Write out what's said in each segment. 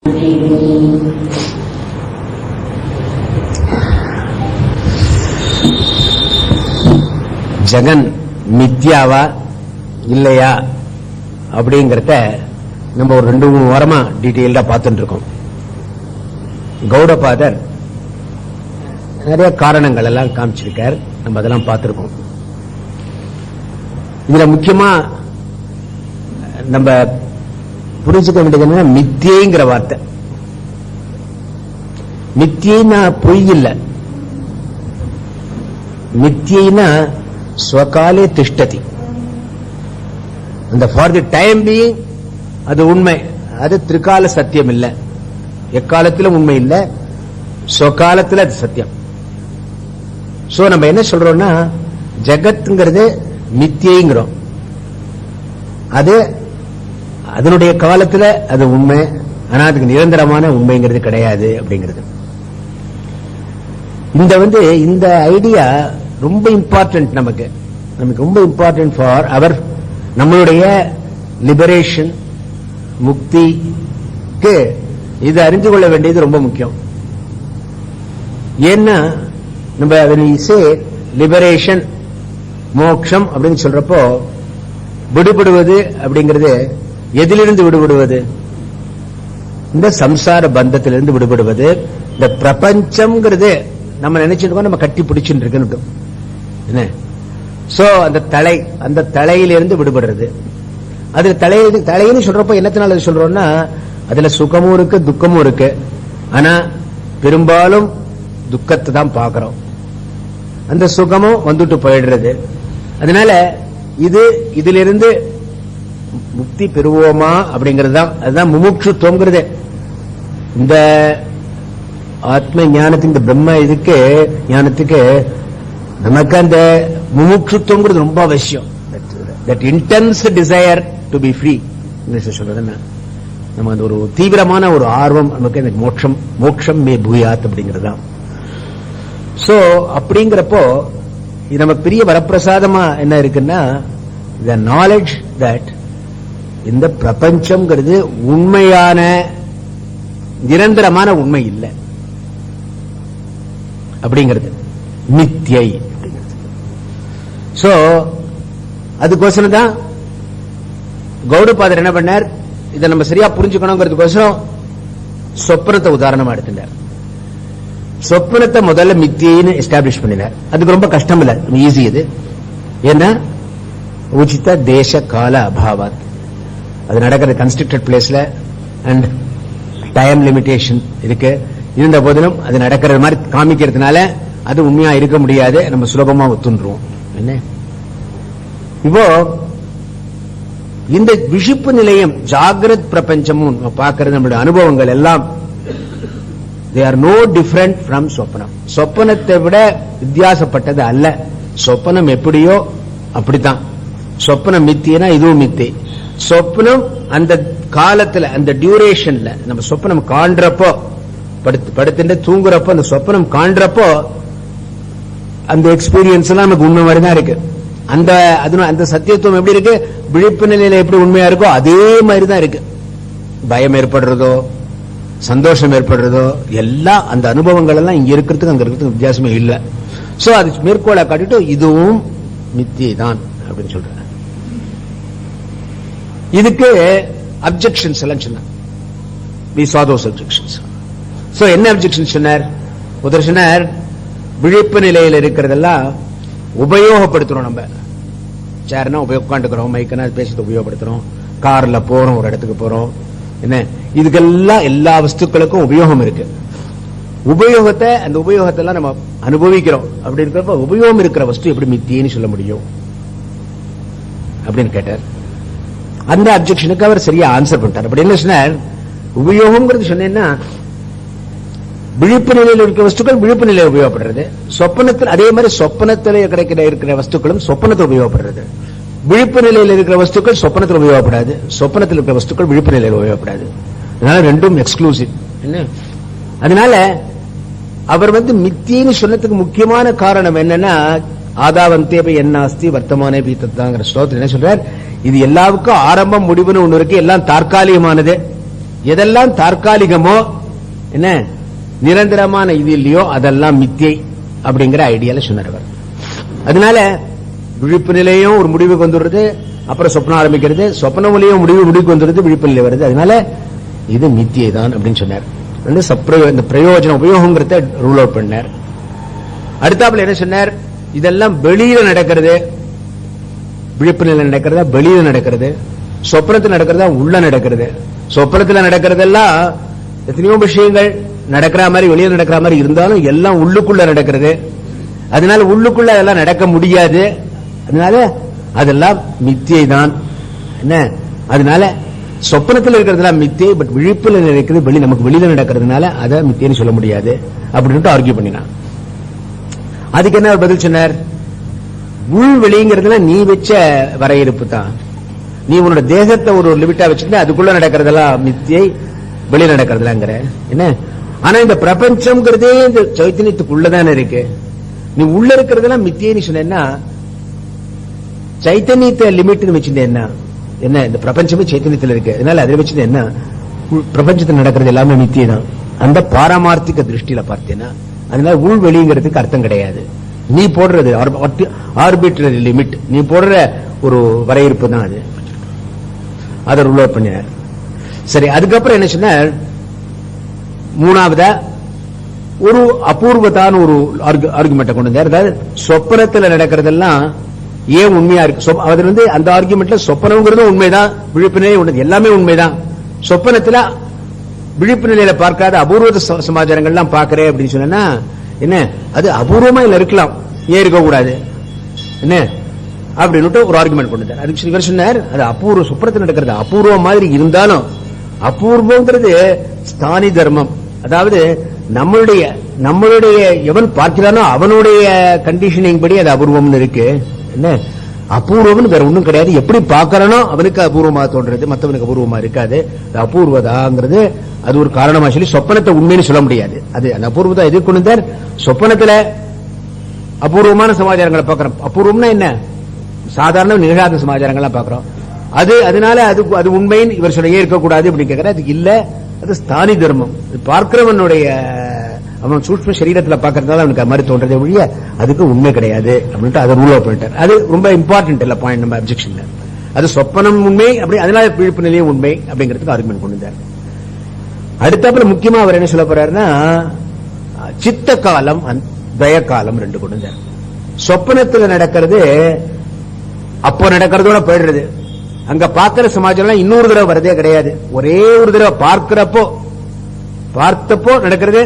ஜெகன் மித்யாவா இல்லையா அப்படிங்கறத நம்ம ஒரு 2-3 வாரமா டீடைல்டா பார்த்துட்டு இருக்கோம். கௌடபாதர் நிறைய காரணங்கள் எல்லாம் காமிச்சிருக்கார், நம்ம அதெல்லாம் பார்த்திருக்கோம். இதுல முக்கியமா நம்ம புரிஞ்சுக்க வேண்டியது என்ன, மித்தியைங்கிற வார்த்தை. மித்தியைனா பொய் இல்ல, மித்தியைனா ஸ்வகாலே திஷ்டதி. அந்த ஃபார் தி டைம் பீயிங் அது உண்மை, அது திரிகால சத்தியம் இல்ல, எக்காலத்திலும் உண்மை இல்ல, ஸ்வகாலத்தில் அது சத்தியம். சோ நம்ம என்ன சொல்றோம்னா, ஜகத்ங்கிறது மித்தியைங்கிறோம், அது அதனுடைய காலத்தில் அது உண்மை, ஆனா அதுக்கு நிரந்தரமான உண்மைங்கிறது கிடையாது அப்படிங்கிறது. இந்த ஐடியா ரொம்ப இம்பார்ட்டன்ட், நமக்கு ரொம்ப இம்பார்ட்டன்ட் ஃபார் அவர் நம்மளுடைய லிபரேஷன், முக்திக்கு இதை அறிந்து கொள்ள வேண்டியது ரொம்ப முக்கியம். ஏன்னா நம்ம லிபரேஷன், மோட்சம் அப்படின்னு சொல்றப்போ விடுபடுவது அப்படிங்கிறது எதிலிருந்து விடுபடுவது? இந்த சம்சார பந்தத்திலிருந்து விடுபடுவது. இந்த பிரபஞ்சம்ங்கிறது நம்ம நினைச்சிருக்கோம், நம்ம கட்டி பிடிச்சுட்டு இருக்கு என்ன. சோ அந்த தலையிலிருந்து விடுபடுறது. அது தலைன்னு சொல்றப்போ என்னத்தினால சொல்றோம்னா, அதுல சுகமும் இருக்கு துக்கமும் இருக்கு, ஆனா பெரும்பாலும் துக்கத்தை தான் பார்க்கிறோம், அந்த சுகமும் வந்துட்டு போயிடுறது. அதனால இதிலிருந்து முக்தி பெறுவோமா அப்படிங்கிறது தான், அதுதான் முமுட்சுத்துவம்ங்கிறது. இந்த ஆத்ம ஞானத்தின், இந்த பிரம்ம ஞானத்துக்கு நமக்கு அந்த முமுட்சுத்துவம்ங்கிறது ரொம்ப அவசியம். That intense desire to be free சொல்றதுன்னா, நம்ம அந்த ஒரு தீவிரமான ஒரு ஆர்வம் நமக்கு அந்த மோட்சம் மே பூயாத் அப்படிங்கிறது தான். சோ அப்படிங்கிறப்போ இது நம்ம பெரிய வரப்பிரசாதமா என்ன இருக்குன்னா, the knowledge that இந்த பிரபஞ்சம்ங்கிறது உண்மையான நிரந்தரமான உண்மை இல்லை அப்படிங்கிறது, மித்யை அப்படிங்கிறது. சோ அதுக்கோசரம் தான் கௌடபாதர் என்ன பண்ணார், இதை நம்ம சரியா புரிஞ்சுக்கணுங்கிறதுக்கோசரம் சொப்பனத்தை உதாரணமா எடுத்துட்டார். சொப்பனத்தை முதல்ல மித்தியைன்னு எஸ்டாப்ளிஷ் பண்ணினார். அதுக்கு ரொம்ப கஷ்டம் இல்ல, ஈஸி இது. ஏன்னா உச்சித தேச கால அபாவாத், அது நடக்கிற கன்ஸ்ட்ரக்டட் பிளேஸ்ல அண்ட் டைம் லிமிடேஷன் இருக்கு. இருந்த போதிலும் அது நடக்கிற மாதிரி காமிக்கிறதுனால அது உண்மையா இருக்க முடியாது, நம்ம சுலபமா ஒத்துன்றோம். என்ன இப்போ இந்த விழிப்பு நிலையம், ஜாகிரத் பிரபஞ்சமும் பார்க்கிறது, நம்மளுடைய அனுபவங்கள் எல்லாம் they are no different from சொப்பனம். சொப்பனத்தை விட வித்தியாசப்பட்டது அல்ல. சொப்பனம் எப்படியோ அப்படித்தான். சொப்பனம் மித்தியனா இதுவும் மித்தி. சொப்பனம் அந்த காலத்துல, அந்த டியூரேஷன்ல, நம்ம சொப்பனம் காண்றப்போ, படுத்துட்டு தூங்குறப்போ, அந்த சொப்பனம் காண்றப்போ அந்த எக்ஸ்பீரியன்ஸ் எல்லாம் நமக்கு உண்மை மாதிரி தான் இருக்கு. அந்த சத்தியத்துவம் எப்படி இருக்கு, விழிப்பு நிலையில எப்படி உண்மையா இருக்கோ அதே மாதிரி தான் இருக்கு. பயம் ஏற்படுறதோ சந்தோஷம் ஏற்படுறதோ எல்லாம் அந்த அனுபவங்கள் எல்லாம் இங்க இருக்கிறதுக்கு அங்க இருக்கிறதுக்கு வித்தியாசமே இல்லை. சோ அது மேற்கோளை காட்டிட்டு இதுவும் மித்தியை தான் அப்படின்னு சொல்றாங்க. இதுக்கு அப்ஜெக்ஷன்ஸ் எல்லாம் சொன்னார். we saw those objections. So என்ன அப்ஜெக்ஷன் சொன்னார்? முதல் சொன்னார், விழிப்பு நிலையில் இருக்கிறதெல்லாம் உபயோகப்படுத்துறோம். நம்ம சேர்னா உட்காந்துக்கிறோம், மைக்கனா பேசுறது உபயோகப்படுத்துறோம், கார்ல போறோம், ஒரு இடத்துக்கு போறோம், என்ன இதுக்கெல்லாம் எல்லா வஸ்துக்களுக்கும் உபயோகம் இருக்கு. அந்த உபயோகத்தை எல்லாம் நம்ம அனுபவிக்கிறோம். அப்படி இருக்கிறப்ப உபயோகம் இருக்கிற வஸ்து எப்படி மித்தியன்னு சொல்ல முடியும் அப்படின்னு கேட்டார். அந்த அப்ஜெக்ஷனுக்கு அவர் சரியா ஆன்சர் பண்ணிட்டார். அப்படி என்ன சொன்னார், உபயோகம்ங்கிறது சொன்னேன்னா விழிப்பு நிலையில் இருக்கிற வஸ்துக்கள் விழிப்பு நிலையில் உபயோகப்படுறது, சொப்பனத்தில் அதே மாதிரி சொப்பனத்தில் இருக்கிற வஸ்துக்களும் சொப்பனத்தில் உபயோகப்படுறது. விழிப்பு நிலையில் இருக்கிற வஸ்துக்கள் சொப்பனத்தில் உபயோகப்படாது, சொப்பனத்தில் இருக்கிற வஸ்துக்கள் விழிப்பு நிலையில் உபயோகப்படாது. அதனால ரெண்டும் எக்ஸ்க்ளூசிவ். என்ன அதனால அவர் மித்தின்னு சொன்னதுக்கு முக்கியமான காரணம் என்னன்னா, ஆதாவந்தேப என்னாஸ்தி வர்த்தமானே பீத்தத்தாங்கிற ஸ்லோகத்தில் என்ன சொல்றார், இது எல்லாவுக்கும் ஆரம்பம் முடிவுன்னு ஒண்ணு இருக்கு, எல்லாம் தற்காலிகமானது. எதெல்லாம் தற்காலிகமோ என்ன நிரந்தரமான இது இல்லையோ அதெல்லாம் மித்தியை அப்படிங்கிற ஐடியால சொன்னார். அதனால விழிப்பு நிலையும் ஒரு முடிவுக்கு வந்துடுறது, அப்புறம் சொப்னம் ஆரம்பிக்கிறது, சொப்னமுலையும் முடிவுக்கு வந்துடுறது, விழிப்பு நிலை வருது. அதனால இது மித்தியை தான் அப்படின்னு சொன்னார். இந்த பிரயோஜன உபயோகங்கிறத ரூல் அவுட் பண்ணார். அடுத்தாப்புல என்ன சொன்னார், இதெல்லாம் வெளியில நடக்கிறது, விழிப்பு நிலை நடக்கிறதா வெளியில நடக்கிறது, சொப்னத்தில் நடக்கிறதா உள்ள நடக்கிறது. சொப்னத்தில் நடக்கிறதெல்லாம் எத்தனையோ விஷயங்கள் நடக்கிற மாதிரி வெளியில நடக்கிற மாதிரி இருந்தாலும் எல்லாம் உள்ளுக்குள்ள நடக்கிறது. அதனால உள்ளுக்குள்ள அதெல்லாம் நடக்க முடியாது. அதனால அதெல்லாம் மித்தியை தான். என்ன அதனால சொப்பனத்தில் இருக்கிறதுலாம் மித்தியை, பட் விழிப்புல இருக்கிறது நமக்கு வெளியில நடக்கிறதுனால அதை மித்தியன்னு சொல்ல முடியாது அப்படின்னு ஆர்கியூ பண்ணினான். அதுக்கு என்ன பதில் சொன்னார், உள் வெளிங்கிறதுல நீ வச்ச வரையறுப்பு தான். நீ உன்னோட தேசத்தை ஒரு லிமிட்டா வச்சுட்டு அதுக்குள்ள நடக்கிறதெல்லாம் மித்தியை, வெளியில நடக்கிறதுலாங்கிற என்ன. ஆனா இந்த பிரபஞ்சம்ங்கிறதே இந்த சைத்தன்யத்துக்குள்ளதானே இருக்கு. நீ உள்ள இருக்கிறதெல்லாம் மித்தியை சொன்னா சைத்தன்யத்தை லிமிட்னு வச்சிருந்தேன் என்ன, இந்த பிரபஞ்சமே சைத்தன்யத்தில் இருக்கு. அதனால அதை வச்சிருந்தேன் என்ன, பிரபஞ்சத்தில் நடக்கிறது எல்லாமே மித்தியை தான். அந்த பாரமார்த்திக திருஷ்டியில பார்த்தேன்னா அதனால உள் வெளிங்கிறதுக்கு அர்த்தம் கிடையாது. நீ போடுறது ஆர்பிட்ரரி லிமிட், நீ போடுற ஒரு வரையறுப்பு தான் அது. அதை ரூல் அவுட் பண்ணினார். சரி, அதுக்கப்புறம் என்ன சொன்னார், மூணாவதா ஒரு அபூர்வத்தான ஒரு ஆர்குமெண்ட்டை கொண்டு வந்தார். அதாவது சொப்பனத்தில் நடக்கிறதெல்லாம் ஏன் உண்மையா இருக்கு. அது அந்த ஆர்குமெண்ட்ல சொப்பனம்ங்கிறது உண்மைதான், விழிப்பு நிலை உண்மை, எல்லாமே உண்மைதான். சொப்பனத்துல விழிப்பு நிலையில பார்க்காத அபூர்வ சமாச்சாரங்கள்லாம் பார்க்கிறேன் அப்படின்னு சொன்னா என்ன, அது அபூர்வமா இல்ல இருக்கலாம், ஏன் இருக்கக்கூடாது என்ன அப்படின்னு ஒரு ஆர்குமெண்ட் கொண்டு வந்தார். அதுக்கு இவர் சொன்னார், அது அபூர்வ சொப்பனத்தில் நடக்கிறது அபூர்வம் மாதிரி இருந்தாலும் அபூர்வங்கிறது ஸ்தானி தர்மம். அதாவது நம்மளுடைய எவன் பார்க்கிறானோ அவனுடைய கண்டிஷனிங் படி அது அபூர்வம்னு இருக்கு. என்ன அபூர்வம்னு வேற ஒண்ணும் கிடையாது. எப்படி பார்க்கறானோ அவனுக்கு அபூர்வமா தோன்றது, மற்றவனுக்கு அபூர்வமா இருக்காது. அபூர்வதாங்கிறது அது ஒரு காரணமா சொல்லி சொப்பனத்தை உண்மைன்னு சொல்ல முடியாது. அது அந்த அபூர்வத்தை எதிர்கொண்டார். சொப்பனத்துல அபூர்வமான சமாச்சாரங்களை பார்க்கிறோம். அபூர்வம்னா என்ன, சாதாரண நிகழாத சமாச்சாரங்கள்லாம் பார்க்கிறோம். அதனால அது உண்மைன்னு இவர் சொல்ல இருக்கக்கூடாது அப்படின்னு கேட்கிற. அதுக்கு இல்ல, அது ஸ்தானி தர்மம். பார்க்கிறவனுடைய அவன் சூட்சும சரீரத்தில் பார்க்கறதுனால அவனுக்கு அது மாதிரி தோன்றதே ஒழிய அதுக்கு உண்மை கிடையாது அப்படின்ட்டு அதை ரூல் அவுட் பண்ணிட்டார். அது ரொம்ப இம்பார்ட்டன்ட் இல்ல பாயிண்ட் நம்ம அப்ஜெக்ஷன்ல. அது சொப்பனம் உண்மை, அப்படி அதனால விழிப்பு நிலையும் உண்மை அப்படிங்கிறதுக்கு ஆர்குமெண்ட் கொண்டு வந்தார். அடுத்தாப்புல முக்கியமா அவர் என்ன சொல்ல போறாருன்னா, சித்த காலம் தய காலம் ரெண்டு கொண்டு வந்தார். சொப்பனத்தில் நடக்கிறது அப்போ நடக்கிறதோட போயிடுறது. அங்க பார்க்கிற சமாச்சாரம் இன்னொரு தடவை வரதே கிடையாது. ஒரே ஒரு தடவை பார்த்தப்போ நடக்கிறது.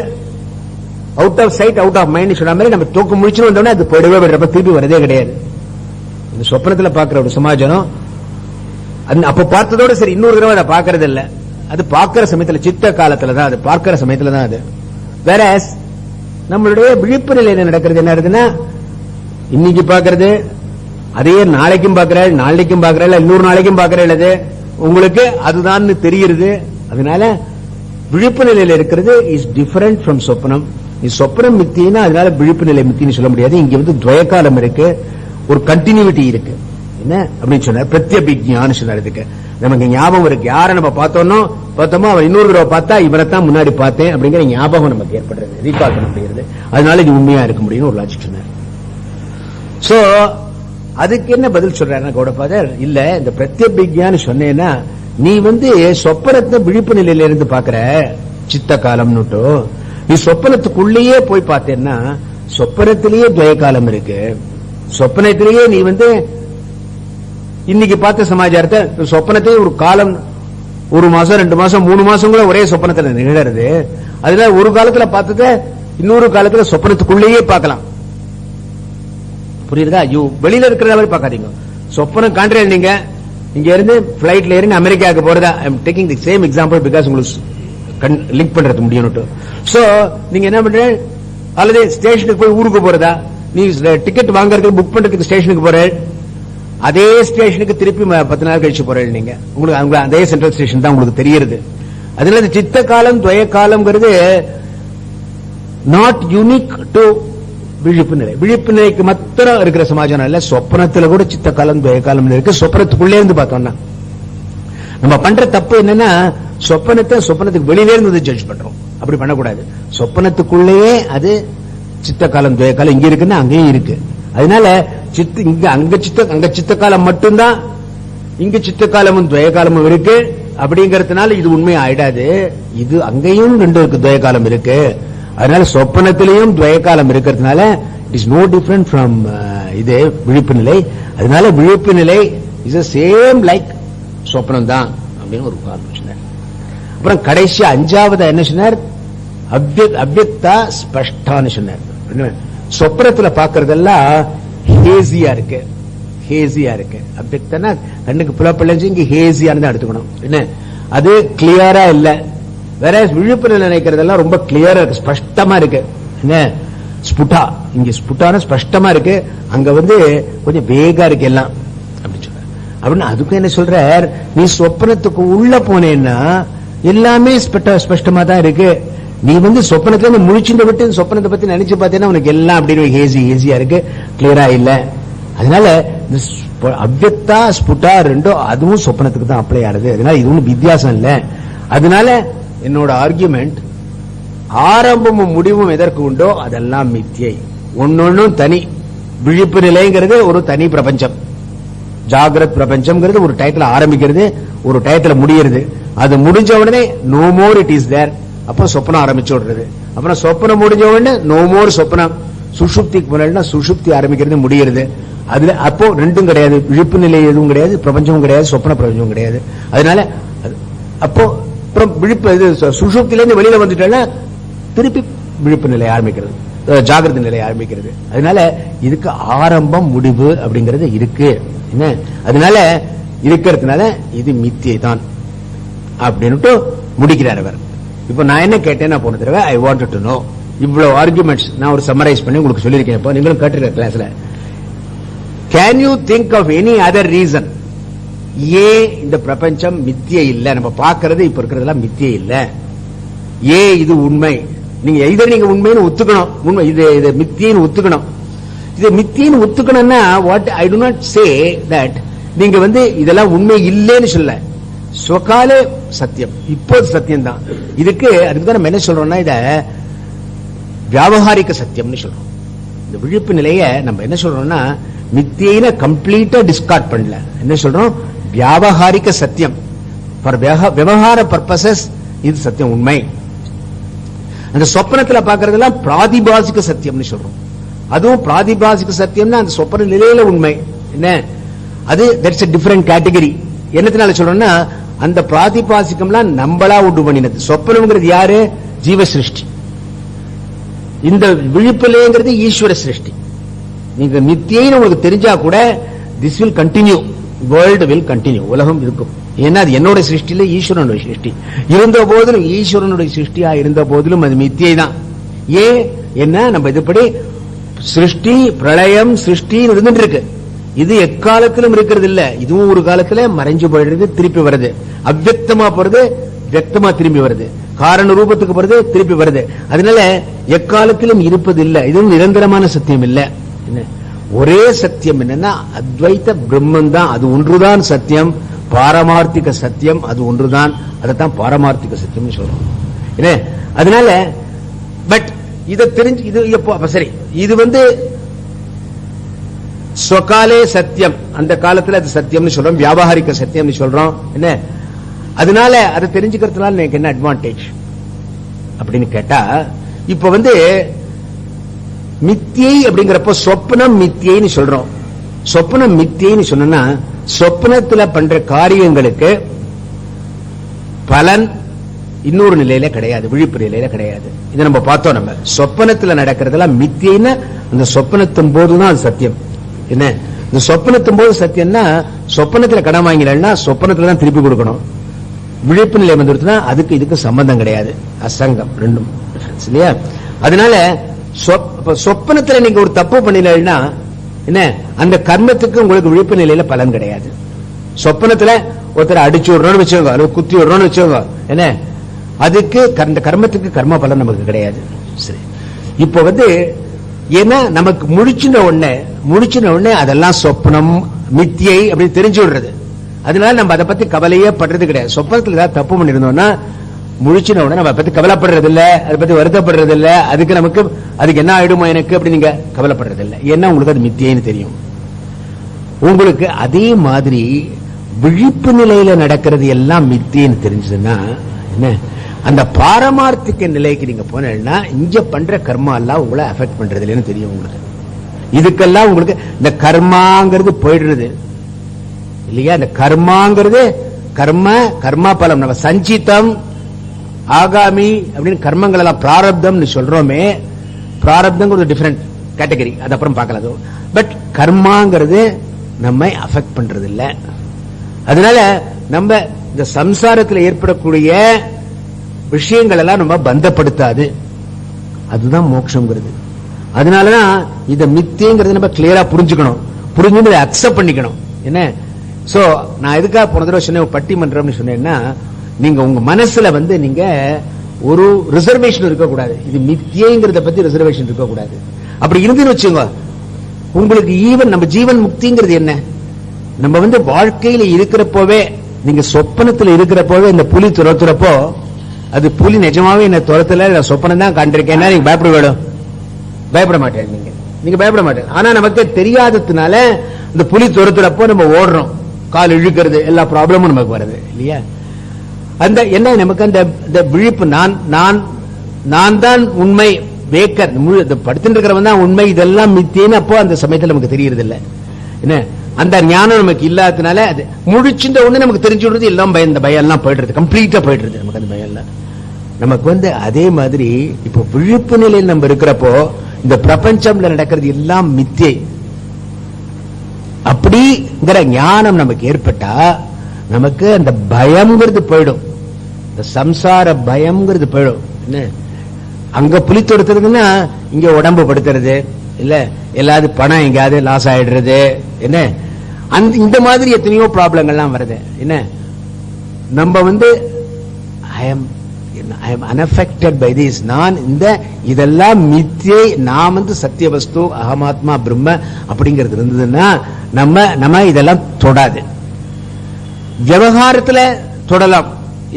Out of sight out of mind சொன்ன மாதிரி நம்ம தூக்கு முடிச்சு வந்தோடனே அது போயிடவே விடுறப்ப திருப்பி வரதே கிடையாது. இந்த சொப்பனத்தில் பார்க்கிற ஒரு சமாச்சாரம் அப்ப பார்த்ததோட சரி, இன்னொரு தடவை அதை பார்க்கறது இல்ல. அது பார்க்கிற சமயத்தில் சித்த காலத்துல தான், அது பார்க்கிற சமயத்துல தான் அது. வேற நம்மளுடைய விழிப்பு நிலையில நடக்கிறது என்ன இருக்குன்னா, இன்னைக்கு பார்க்கறது அதே நாளைக்கும் பார்க்கிற, நாளைக்கும் பார்க்கிற, இல்ல இன்னொரு நாளைக்கும் பார்க்கிற, அது உங்களுக்கு அதுதான் தெரியுது. அதனால விழிப்பு நிலையில இருக்கிறது இஸ் டிஃபரண்ட் ஃப்ரம் சொப்பனம். சொப்பனம் மித்தினா அதனால விழிப்பு நிலை மித்தின்னு சொல்ல முடியாது. இங்க துவயக்காலம் இருக்கு, ஒரு கண்டினியூட்டி இருக்கு. என்ன அப்படின்னு சொன்னார், பிரத்யபிஜ்ஞான்னு சொன்னார். இதுக்கு நமக்கு ஞாபகம் இருக்கு. யாரை நம்ம பார்த்தோமோ அவன் இன்னொரு தடவை பார்த்தா இவரைத்தான் முன்னாடி பார்த்தேன் அப்படிங்கிற ஞாபகம் நமக்கு ஏற்படுறது, ரீகால் பண்ண முடிகிறது. அதனால இது உண்மையா இருக்க முடியும்னு ஒரு லாஜிக் சொன்னார். சோ அதுக்கு என்ன பதில் சொல்றாருன்னா கௌடபாதர், இல்ல இந்த பிரத்யபிஜ்ஞான்னு சொன்னேன்னா நீ சொப்பனத்தை விழிப்பு நிலையில இருந்து பாக்குற சித்த காலம்னுட்டு, நீ சொப்பனத்துக்குள்ளேயே போய் பார்த்தேன்னா சொப்பனத்திலேயே துவய காலம் இருக்கு. சொப்பனத்திலேயே நீ இன்னைக்கு பார்த்த சமாச்சாரத்தை சொப்பனத்தை ஒரு காலம், ஒரு மாசம் 2 மாசம் 3 மாசம் கூட ஒரே சொப்பனத்துல நிகழறது. அதனால ஒரு காலத்துல பார்த்தத இன்னொரு காலத்துல சொப்பனத்துக்குள்ளேயே பார்க்கலாம். புரியுதா? வெளியில இருக்கிற மாதிரி பார்க்காதீங்க. சொப்பனம் காண்றே, நீங்க இங்க இருந்து பிளைட்ல ஏறி அமெரிக்காவுக்கு போறதா, I am taking the same example because உங்களுக்கு லிங்க் பண்றது முடியும். சோ நீங்க என்ன பண்ற, அல்லது ஸ்டேஷனுக்கு போய் ஊருக்கு போறதா, நீ டிக்கெட் வாங்கறதுக்கு புக் பண்றதுக்கு ஸ்டேஷனுக்கு போற, அதே ஸ்டேஷனுக்கு திருப்பி 10 நாள் கழிச்சு போறேன் நீங்க, உங்களுக்கு அதே சென்ட்ரல் ஸ்டேஷன் தான் உங்களுக்கு தெரியுது. அதனால சித்த காலம் துவய காலம்ங்கிறது நாட் யூனிக் டு விழிப்பு நிலை. விழிப்பு நிலைக்கு மாத்திரம் இருக்கிற சமாச்சாரம் இல்ல, சொப்பனத்துல கூட சித்த காலம் துவய காலம் இருக்கு. சொப்பனத்துக்குள்ளே இருந்து பார்த்தோம்னா நம்ம பண்ற தப்பு என்னன்னா சொப்பனத்துக்கு வெளியிலே இருந்து ஜட்ஜ் பண்றோம். அப்படி பண்ணக்கூடாது. சொப்பனத்துக்குள்ளேயே அது சித்த காலம் துவய காலம் இங்க இருக்குன்னா அங்கேயும் இருக்கு. அதனால அங்க சித்த காலம் மட்டும்தான், இங்க சித்த காலமும் துவய காலமும் இருக்கு அப்படிங்கறதுனால இது உண்மை ஆயிடாது. இது அங்கேயும் ரெண்டு இருக்கு, துவய காலம் இருக்கு. அதனால சொப்பனத்திலையும் துவய காலம் இருக்கிறதுனால it is no different from இது விழிப்பு நிலை. அதனால விழிப்பு நிலை இஸ் சேம் லைக் சொப்பனம் தான் அப்படின்னு ஒரு காரணம் சொன்னார். அப்புறம் கடைசி அஞ்சாவது என்ன சொன்னார்? அவ்யக்தா ஸ்பஷ்டான்னு சொன்னார். சொப்பனத்துல பாக்குறதெல்லாம் ஹேசியா இருக்கு, ஹேசியா இருக்கு. அவ்யக்தனா கண்ணுக்கு புலப்படலஞ்சு, இங்க ஹேசியானு எடுத்துக்கணும். என்ன அது கிளியரா இல்ல. வேற விழிப்பு நினைக்கிறதெல்லாம் ரொம்ப கிளியரா இருக்கு, ஸ்பஷ்டமா இருக்கு. என்ன ஸ்புட்டா, இங்க ஸ்புட்டான ஸ்பஷ்டமா இருக்கு, அங்க கொஞ்சம் வேகா இருக்கு எல்லாம் அப்படின்னு சொல்ற. அப்படின்னு அதுக்கும் என்ன சொல்ற, நீ சொப்பனத்துக்கு உள்ள போனேன்னா எல்லாமே ஸ்பஷ்டமா தான் இருக்கு. நீ சொப்பனத்துல முழிச்சுட்டு விட்டு சொப்பனத்தை பத்தி நினைச்சு பார்த்தேன்னா உனக்கு எல்லாம் அப்படின்னு ஹேசியா இருக்கு, கிளியரா இல்ல. அதனால அவ்யக்தா ஸ்புட்டா ரெண்டும் அதுவும் சொப்பனத்துக்கு தான் அப்ளை ஆகுது. அதனால இது ஒன்றும் வித்தியாசம் இல்ல. அதனால என்னோட ஆர்குமெண்ட், ஆரம்பமும் முடிவும் எதற்கு உண்டோ அதெல்லாம் மித்தியை. ஒன்னொன்னும் தனி. விழிப்பு நிலைங்கிறது ஒரு தனி பிரபஞ்சம். ஜாகிரத் பிரபஞ்சம்ங்கிறது ஒரு டயத்துல ஆரம்பிக்கிறது, ஒரு டயத்துல முடியறது. அது முடிஞ்ச உடனே no more it is there. அப்புறம் சொப்பனம் ஆரம்பிச்சு விடுறது. அப்புறம் சொப்பனம் முடிஞ்ச உடனே நோ மோர் சொப்பனம். சுஷுப்திக்கு முன்னாடினா சுஷுப்தி ஆரம்பிக்கிறது, முடிகிறது. அதுல அப்போ ரெண்டும் கிடையாது, விழிப்பு நிலை எதுவும் கிடையாது, பிரபஞ்சமும் கிடையாது, சொப்பன பிரபஞ்சமும் கிடையாது. அதனால அப்போ விழிப்பு சுஷுப்தியிலிருந்து வெளியில வந்துட்டா திருப்பி விழிப்பு நிலை ஆரம்பிக்கிறது, ஜாகிரத நிலை ஆரம்பிக்கிறது. அதனால இதுக்கு ஆரம்பம் முடிவு அப்படிங்கிறது இருக்கு. என்ன அதனால இருக்கிறதுனால இது மித்தியை தான் அப்படின்னுட்டு முடிக்கிறார் அவர். இப்ப நான் என்ன கேட்டேன்னா, போன தடவை ஐ வாண்டட் டு நோ, இவ்வளவு ஆர்குமெண்ட்ஸ் நான் ஒரு சம்மரைஸ் பண்ணி உங்களுக்கு சொல்லியிருக்கேன். இப்போ நீங்களும் கேட்டிருக்க கிளாஸ்ல, can you think of any other reason ஏன் இந்த பிரபஞ்சம் மித்தியை இல்ல, நம்ம பார்க்கறது இப்ப இருக்கிறதெல்லாம் மித்தியை இல்ல, ஏன் இது உண்மை? நீங்க எதர் நீங்க உண்மைன்னு ஒத்துக்கணும், உண்மை இது மித்தியன்னு ஒத்துக்கணும். இது மித்தியன்னு ஒத்துக்கணும்னா what I do not say that நீங்க இதெல்லாம் உண்மை இல்லைன்னு சொல்ல, ஸ்வகாலே சத்தியம், இப்போது சத்தியம் தான். அதுக்கு நம்ம என்ன சொல்றோம்னா, இத வியாவகாரிக சத்தியம்னு சொல்றோம். இந்த விழிப்பு நிலைய நம்ம என்ன சொல்றோம்னா, மித்தியில கம்ப்ளீட்டா டிஸ்கார்ட் பண்ணல. என்ன சொல்றோம்? வியாவகாரிக சத்தியம், ஃபார் விவகார பர்பசஸ் இது சத்தியம், உண்மை. அந்த சொப்பனத்துல பாக்குறதெல்லாம் பிராதிபாசிக சத்தியம்னு சொல்றோம். அதுவும் பிராதிபாசிக சத்தியம்னா அந்த சொப்பன நிலையில உண்மை. என்ன அது தட்ஸ் a different category. என்னத்தினால சொல்றோம்னா, அந்த பிராதிபாசிகம்லாம் நம்மளா உண்டு பண்ணினது. சொப்பனம்ங்கிறது யாரு? ஜீவ சிருஷ்டி. இந்த விழிப்புலேங்கிறது ஈஸ்வர சிருஷ்டி. நீங்க மித்தியைன்னு உங்களுக்கு தெரிஞ்சா கூட this will continue, world will continue, உலகம் இருக்கும். ஏன்னா அது என்னோட சிருஷ்டியில ஈஸ்வரனுடைய சிருஷ்டி இருந்த போதிலும், ஈஸ்வரனுடைய சிருஷ்டியா இருந்த போதிலும் அது மித்தியை தான். ஏன் என்ன நம்ம இதுபடி சிருஷ்டி பிரளயம் சிருஷ்டி இருந்துட்டு இருக்கு. இது எக்காலத்திலும் இருக்கிறது இல்ல. இதுவும் ஒரு காலத்துல மறைஞ்சு போயிடுறது, திருப்பி வருது. அவ்யக்தமா போறது, வியக்தமா திரும்பி வருது. காரண ரூபத்துக்கு போறது, திருப்பி வருது. அதனால எக்காலத்திலும் இருப்பது இல்ல. இதுவும் நிரந்தரமான சத்தியம் இல்ல. ஒரே சத்தியம் என்னன்னா அத்வைத பிரம்மன் தான், அது ஒன்றுதான் சத்தியம். பாரமார்த்திக சத்தியம் அது ஒன்றுதான், அதைத்தான் பாரமார்த்திக சத்தியம் சொல்றோம். அதனால பட் இதை தெரிஞ்சு இது எப்போ சரி, இது ஸ்வகாலே சத்தியம், அந்த காலத்துல அது சத்தியம்னு சொல்றோம், வியாபாரிக சத்தியம்னு சொல்றோம். என்ன அதனால அதை தெரிஞ்சுக்கிறதுனால எனக்கு என்ன அட்வான்டேஜ் அப்படின்னு கேட்டா, இப்ப மித்தியை அப்படிங்கிறப்ப சொப்னம் மித்தியைன்னு சொல்றோம். சொப்னம் மித்தியைன்னு சொன்னா, சொப்னத்துல பண்ற காரியங்களுக்கு பலன் இன்னொரு நிலையில கிடையாது, விழிப்பு நிலையில கிடையாது. இதை நம்ம பார்த்தோம். நம்ம சொப்பனத்துல நடக்கிறதெல்லாம் மித்தியைன்னா அந்த சொப்பனத்தின் போதுதான் அது சத்தியம். என்ன இந்த சொப்பனத்தின் போது சத்தியம்னா, சொப்பனத்துல கடன் வாங்கினா சொப்பனத்துல தான் திருப்பி கொடுக்கணும். விழிப்பு நிலை வந்துருச்சுன்னா அதுக்கு இதுக்கு சம்பந்தம் கிடையாது, அசங்கம், ரெண்டும் இல்லையா? அதனால சொப்பனத்துல நீங்க ஒரு தப்பு பண்ணினா என்ன, அந்த கர்மத்துக்கு உங்களுக்கு விழிப்பு நிலையில பலன் கிடையாது. சொப்பனத்துல ஒருத்தர் அடிச்சு விடுறோம்னு வச்சுக்கோங்க, அல்லது குத்தி விடுறோம்னு வச்சுக்கோங்க, என்ன அதுக்கு அந்த கர்மத்துக்கு கர்ம பலன் நமக்கு கிடையாது. சரி, இப்போ ஏன்னா நமக்கு முடிச்சின உடனே அதெல்லாம் சொப்னம் மித்தியை அப்படின்னு தெரிஞ்சு விடுறது. அதனால நம்ம அதை பத்தி கவலையே படுறது கிடையாது. சொப்பனத்துல ஏதாவது தப்பு பண்ணிருந்தோம்னா முழிச்சின உடனே நம்ம பத்தி கவலைப்படுறது இல்ல, அதை பத்தி வருத்தப்படுறது இல்ல, அதுக்கு என்ன ஆயிடுமோ எனக்கு அப்படி நீங்க கவலைப்படுறது இல்ல. ஏன்னா உங்களுக்கு அது மித்தியைன்னு தெரியும். உங்களுக்கு அதே மாதிரி விழிப்பு நிலையில நடக்கிறது எல்லாம் மித்தியைன்னு தெரிஞ்சதுன்னா என்ன, அந்த பாரமார்த்திக நிலைக்கு நீங்க போனா இங்க பண்ற கர்மா எல்லாம் உங்களை அஃபெக்ட் பண்றது இல்லைன்னு தெரியும் உங்களுக்கு. இதுக்கெல்லாம் உங்களுக்கு இந்த கர்மாங்கிறது போயிடுறது இல்லையா. இந்த கர்மாங்கிறது கர்மா பலம். நம்ம சஞ்சிதம் ஆகாமி அப்படின்னு கர்மங்கள் எல்லாம் பிராரப்தம் சொல்றோமே, பிராரப்தம் டிஃபரெண்ட் கேட்டகரி, அது அப்புறம் பார்க்கலாம். பட் கர்மாங்கிறது நம்மை அஃபெக்ட் பண்றது இல்ல. அதனால நம்ம இந்த சம்சாரத்தில் ஏற்படக்கூடிய விஷயங்கள் எல்லாம் நம்ம பந்தப்படுத்தாது. அதுதான் மோட்சம்ங்கிறது. அதனாலதான் இத மித்தியங்கிறது நம்ம கிளியரா புரிஞ்சுக்கணும், புரிஞ்சு அக்செப்ட் பண்ணிக்கணும். என்ன சோ நான் எதுக்காக போன தடவை சொன்னேன் பட்டிமன்றம்னு சொன்னேன்னா, நீங்க உங்க மனசுல நீங்க ஒரு ரிசர்வேஷன் இருக்கக்கூடாது. இது மித்தியங்கிறத பத்தி ரிசர்வேஷன் இருக்கக்கூடாது. அப்படி இருந்துன்னு வச்சுங்க, உங்களுக்கு ஈவன் நம்ம ஜீவன் முக்திங்கிறது என்ன, நம்ம வாழ்க்கையில இருக்கிறப்போவே, நீங்க சொப்பனத்தில் இருக்கிறப்போவே இந்த புலி துரத்துறப்போ, அது புலி நிஜமாவே என்ன துரத்துல சொப்பனம் தான் கண்டிருக்கேன், நீங்க பயப்பட வேணும், பயப்பட மாட்டேன், நீங்க பயப்பட மாட்டேன். ஆனா நமக்கு தெரியாததுனால இந்த புலி துரத்துறப்போ நம்ம ஓடுறோம், கால் இழுக்கிறது, எல்லா ப்ராப்ளமும் நமக்கு வருது இல்லையா. அந்த என்ன நமக்கு அந்த விழிப்பு, நான் தான் உண்மை, வேக்கர் படுத்துட்டு இருக்கிறவன் தான் உண்மை, இதெல்லாம் மித்தியன்னு அப்போ அந்த சமயத்தில் நமக்கு தெரியறது இல்லை. என்ன அந்த ஞானம் நமக்கு இல்லாததுனால அது முழிச்சுட்ட ஒண்ணு நமக்கு தெரிஞ்சு விடுறது, எல்லாம் இந்த பயம் எல்லாம் போயிடுறது, கம்ப்ளீட்டா போயிடுறது நமக்கு அந்த பயம் எல்லாம். நமக்கு அதே மாதிரி இப்போ விழிப்பு நிலையில் நம்ம இருக்கிறப்போ இந்த பிரபஞ்சம்ல நடக்கிறது எல்லாம் மித்தியை அப்படிங்கிற ஞானம் நமக்கு ஏற்பட்டா நமக்கு அந்த பயம்ங்கிறது போயிடும், இந்த சம்சார பயம்ங்கிறது போயிடும். என்ன அங்க புலி தொடுத்துறதுன்னா இங்க உடம்பு படுத்துறது இல்ல, எல்லாது பணம் எங்கேயாவது லாஸ் ஆயிடுறது, என்ன இந்த மாதிரி எத்தனையோ ப்ராப்ளங்கள்லாம் வருது. என்ன நம்ம ஐ am unaffected by this, நான் இதெல்லாம் மித்தியை, நான் சத்திய வஸ்து அகமாத்மா பிரம்ம அப்படிங்கிறது இருந்ததுன்னா நம்ம இதெல்லாம் தொடாது. விவகாரத்துல தொடலாம்.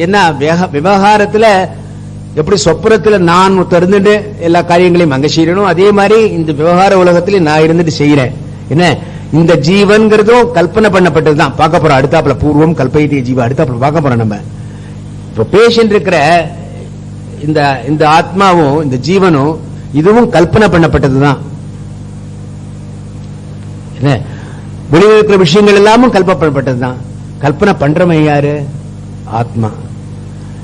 என்ன விவகாரத்துல எப்படி சொப்பனத்துல நான் திறந்துட்டு எல்லா காரியங்களையும் அங்க செய்யணும், அதே மாதிரி இந்த விவகார உலகத்திலே நான் இருந்துட்டு செய்யறேன். என்ன இந்த ஜீவன்கிறதும் கல்பனை பண்ணப்பட்டதுதான். பார்க்க போறோம் அடுத்தாப்புல, பூர்வம் கல்பயித்திய ஜீவ அடுத்தாப்புல பார்க்க போறோம். நம்ம இப்ப பேஷண்ட் இருக்கிற இந்த ஆத்மாவும் இந்த ஜீவனும் இதுவும் கல்பனை பண்ணப்பட்டதுதான். என்ன வெளியில் இருக்கிற விஷயங்கள் எல்லாமும் கல்பனை பண்ணப்பட்டதுதான். கல்பனை பண்றவன் யாரு? ஆத்மா.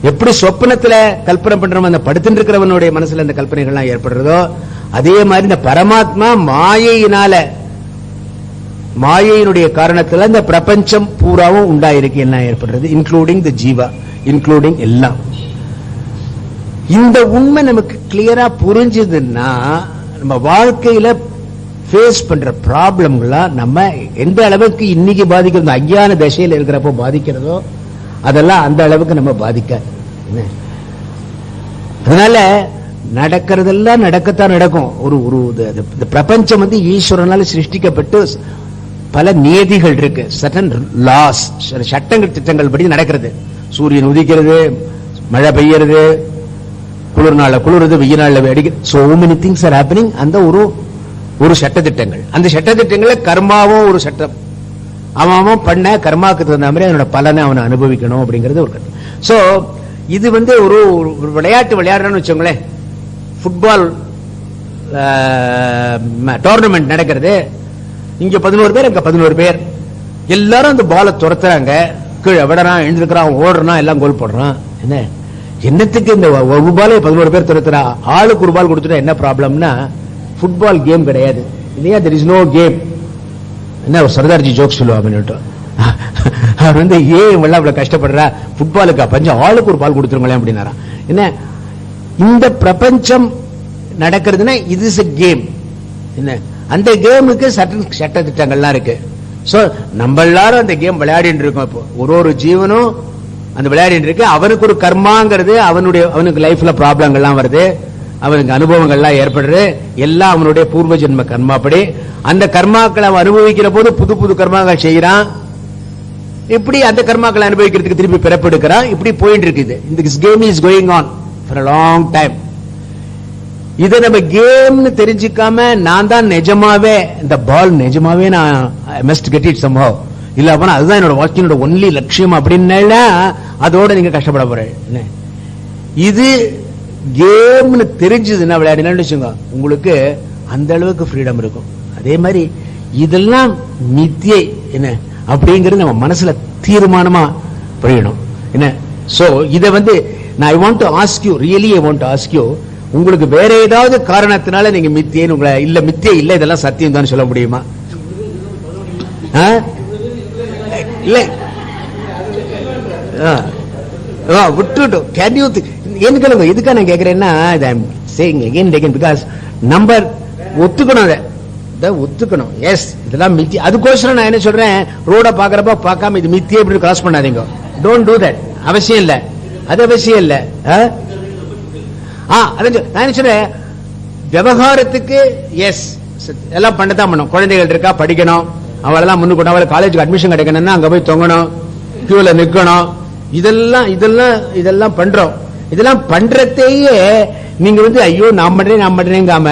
எப்படி சொப்பனத்துல கல்பனை பண்றவன் அந்த படுத்துட்டு இருக்கிறவனுடைய மனசுல இந்த கல்பனைகள்லாம் ஏற்படுறதோ, அதே மாதிரி இந்த பரமாத்மா மாயையினுடைய காரணத்துல இந்த பிரபஞ்சம் பூராவும் உண்டாயிருக்கு, என்ன ஏற்படுறது, இன்க்ளூடிங் தி ஜீவா, இன்க்ளூடிங் எல்லாம். இந்த உண்மை நமக்கு கிளியரா புரிஞ்சதுன்னா நம்ம வாழ்க்கையில ஃபேஸ் பண்ற ப்ராப்ளம்களா நம்ம எந்த அளவுக்கு இன்னைக்கு பாதிக்கிறது, அஞ்ஞான தசையில் இருக்கிறப்போ பாதிக்கிறதோ அதெல்லாம் அந்த அளவுக்கு நம்ம பாதிக்க. அதனால நடக்கிறதெல்லாம் நடக்கத்தான் நடக்கும். ஒரு பிரபஞ்சம் ஈஸ்வரனால சிருஷ்டிக்கப்பட்டு பல நியதிகள் இருக்கு, சட்டன் லாஸ், சட்டங்கள் திட்டங்கள் படி நடக்கிறது. சூரியன் உதிக்கிறது, மழை பெய்யறது, குளிர் நாள்ல குளிர்றது, வெயில் நாள்ல அடிக்கிறது. So many things are happening. அந்த ஒரு சட்ட திட்டங்கள், அந்த சட்ட திட்டங்கள கர்மாவும் ஒரு சட்டம். அவன் பண்ண கர்மாக்கு தகுந்த மாதிரி அவனோட பலனை அவனை அனுபவிக்கணும் அப்படிங்கிறது ஒரு கட்டம். சோ இது ஒரு விளையாட்டு விளையாடுறன்னு வச்சோங்களேன், ஃபுட்பால் டோர்னமெண்ட் நடக்கிறது. இங்க 11 பேர், அங்க 11 பேர், எல்லாரும் அந்த பாலை துரத்துறாங்க, கீழே விடறான், எழுந்திருக்கிறான், ஓடுறான், எல்லாம் கோல் போடுறான். என்னத்துக்கு இந்த ஒரு பாலை 11 பேர் துரத்துறா? ஆளுக்கு ஒரு பால் கொடுத்துட்டா என்ன ப்ராப்ளம்னா, ஃபுட்பால் கேம் கிடையாது இல்லையா, there is no game. என்ன சர்தார்ஜி ஜோக் சொல்லுவாங்க, அவர் ஏன் இவ்வளவு கஷ்டப்படுறா, ஃபுட்பாலுக்கு பஞ்சம், ஆளுக்கு ஒரு பால் கொடுத்துருங்களேன் அப்படின்னாரா. என்ன இந்த பிரபஞ்சம் நடக்கிறதுனா இது இஸ் a கேம். என்ன அந்த கேமுக்கு சட்ட திட்டங்கள்லாம் இருக்கு. சோ நம்ம எல்லாரும் அந்த கேம் விளையாடிட்டு இருக்கோம். இப்போ ஒரு ஜீவனும் அந்த விளையாடிட்டு இருக்கு. அவனுக்கு ஒரு கர்மாங்கிறது, அவனுக்கு லைஃப்ல ப்ராப்ளங்கள்லாம் வருது, அவனுக்கு அனுபவங்கள்லாம் ஏற்படுறது, எல்லாம் அவனுடைய பூர்வ ஜென்ம கர்மாப்படி. அந்த கர்மாக்களை அவன் அனுபவிக்கிற போது புது புது கர்மாக்கள் செய்யறான். இப்படி அந்த கர்மாக்களை அனுபவிக்கிறதுக்கு திருப்பி பிறப்பெடுக்கிறான். இப்படி போயிட்டு இருக்குது. இந்த game is going on for a long time. இதை நம்ம கேம்னு தெரிஞ்சுக்காம நான் தான் நிஜமாவே இந்த பால் நிஜமாவே நான் I must get it somehow இல்ல அப்ப அதுதான் என்னோட வாழ்க்கையோட ஒன்லி லட்சியம் அப்படின்னா அதோட நீங்க கஷ்டப்பட போறீங்க. இது கேம்னு தெரிஞ்சதுன்னா விளையாடினான்னு வச்சுங்க உங்களுக்கு அந்த அளவுக்கு ஃப்ரீடம் இருக்கும். அதே மாதிரி இதெல்லாம் மித்தியை என்ன அப்படிங்கிறது நம்ம மனசுல தீர்மானமா புரியணும் என்ன. சோ இத நான் I want to ask you, really I want to ask you, உங்களுக்கு வேற ஏதாவது காரணத்தினால நீங்க மித்தியன்னு உங்களை இல்ல மித்தியை இல்ல இதெல்லாம் சத்தியம் தான் சொல்ல முடியுமா? இல்ல விட்டுட்டோம். கேன் யூ ஏன்னு கேளுங்க. எதுக்கா நான் கேட்கிறேன்னா பிகாஸ் நம்பர் ஒத்துக்கணும், அதை ஒத்துக்கணும். எஸ் இதெல்லாம் மித்தி. அதுக்கோசரம் நான் என்ன சொல்றேன், ரோட பாக்குறப்ப பார்க்காம இது மித்தியே இப்படி கிராஸ் பண்ணாதீங்க. Don't do that. அவசியம் இல்ல, அது அவசியம் இல்ல. நான் என்ன சொல்றேன், விவகாரத்துக்கு எஸ் எல்லாம் பண்ணதான் பண்ணும். குழந்தைகள் இருக்கா, படிக்கணும், அவளெல்லாம் முன்னுக்கு அவளை காலேஜுக்கு அட்மிஷன் கிடைக்கணும்னா அங்க போய் தொங்கணும், கியூல நிக்கணும், இதெல்லாம் இதெல்லாம் இதெல்லாம் பண்றோம். இதெல்லாம் பண்றதையே நீங்க ஐயோ நான் பண்றேங்காம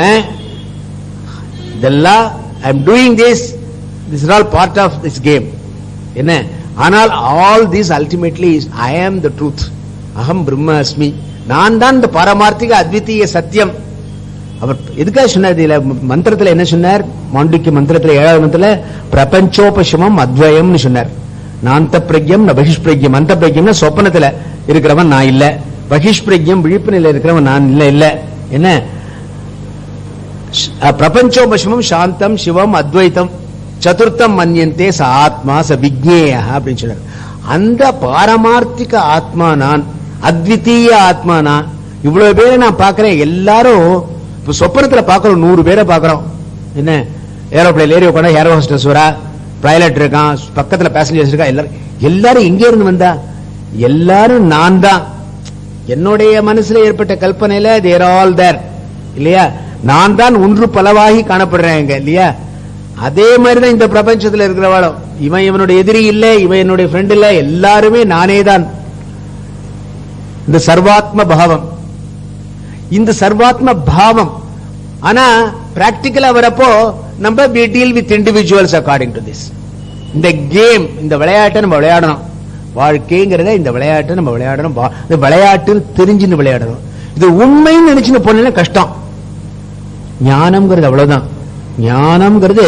இதெல்லாம் I am doing this is all part of this game என்ன. ஆனால் ஆல் திஸ் அல்டிமேட்லி ஐ ஆம் த ட்ரூத், அகம் பிரம்மாஸ்மி, நான் தான் இந்த பாரமார்த்திக அத்விதீய சத்தியம். அவர் எதுக்காக சொன்னார் இதுல மந்திரத்துல என்ன சொன்னார்? மாண்டிக்ய மந்திரத்துல 7வது மந்திரத்துல பிரபஞ்சோபசமம் அத்வயம்னு சொன்னார். நாந்த பிரக்யம் பகிஷ்பிரக்யம். அந்த பிரக்யம்னா சொப்பனத்துல இருக்கிறவன் நான் இல்ல, பகிஷ்பிரக்யம் விழிப்பு நிலை இருக்கிறவன் நான் இல்ல என்ன. பிரபஞ்சோபசமம் சாந்தம் சிவம் அத்வைத்தம் சதுர்த்தம் மன்யந்தே ச ஆத்மா ச விஜ்ஞேய அப்படின்னு சொன்னார். அந்த பாரமார்த்திக ஆத்மா நான், அத்விதீய ஆத்மா நான். இவ்வளவு பேரை நான் பாக்குறேன். எல்லாரும் சொப்பனத்துல பாக்குறோம், 100 பேரை பாக்குறோம் என்ன. ஏரோப்ளேன் ஏறி உட்காந்து ஏர் ஹோஸ்டஸ் வரா, பைலட் இருக்கான், பக்கத்துல பேசஞ்சர்ஸ் இருக்கா, எல்லாரும் எங்க இருந்து வந்தா? எல்லாரும் நான் தான். என்னுடைய மனசுல ஏற்பட்ட கல்பனையில தேர் ஆல் தேர் இல்லையா. நான் தான் ஒன்று பலவாகி காணப்படுறேன் இல்லையா. அதே மாதிரிதான் இந்த பிரபஞ்சத்துல இருக்கிறவாளும். இவன் இவனுடைய எதிரி இல்லை, இவன் என்னுடைய ஃப்ரெண்ட் இல்ல, எல்லாருமே நானே தான். இந்த சர்வாத்ம பாவம், இந்த சர்வாத்ம பாவம். ஆனா பிராக்டிகலா வரப்போ நம்ம we deal with individuals according to this. இந்த கேம், இந்த விளையாட்டை நம்ம விளையாடணும். வாழ்க்கைங்கிறத இந்த விளையாட்டை நம்ம விளையாடணும். இந்த விளையாட்டு தெரிஞ்சுன்னு விளையாடணும். இது உண்மைன்னு நினைச்சுன்னு போனா கஷ்டம். ஞானம்ங்கிறது அவ்வளவுதான். ஞானம்ங்கிறது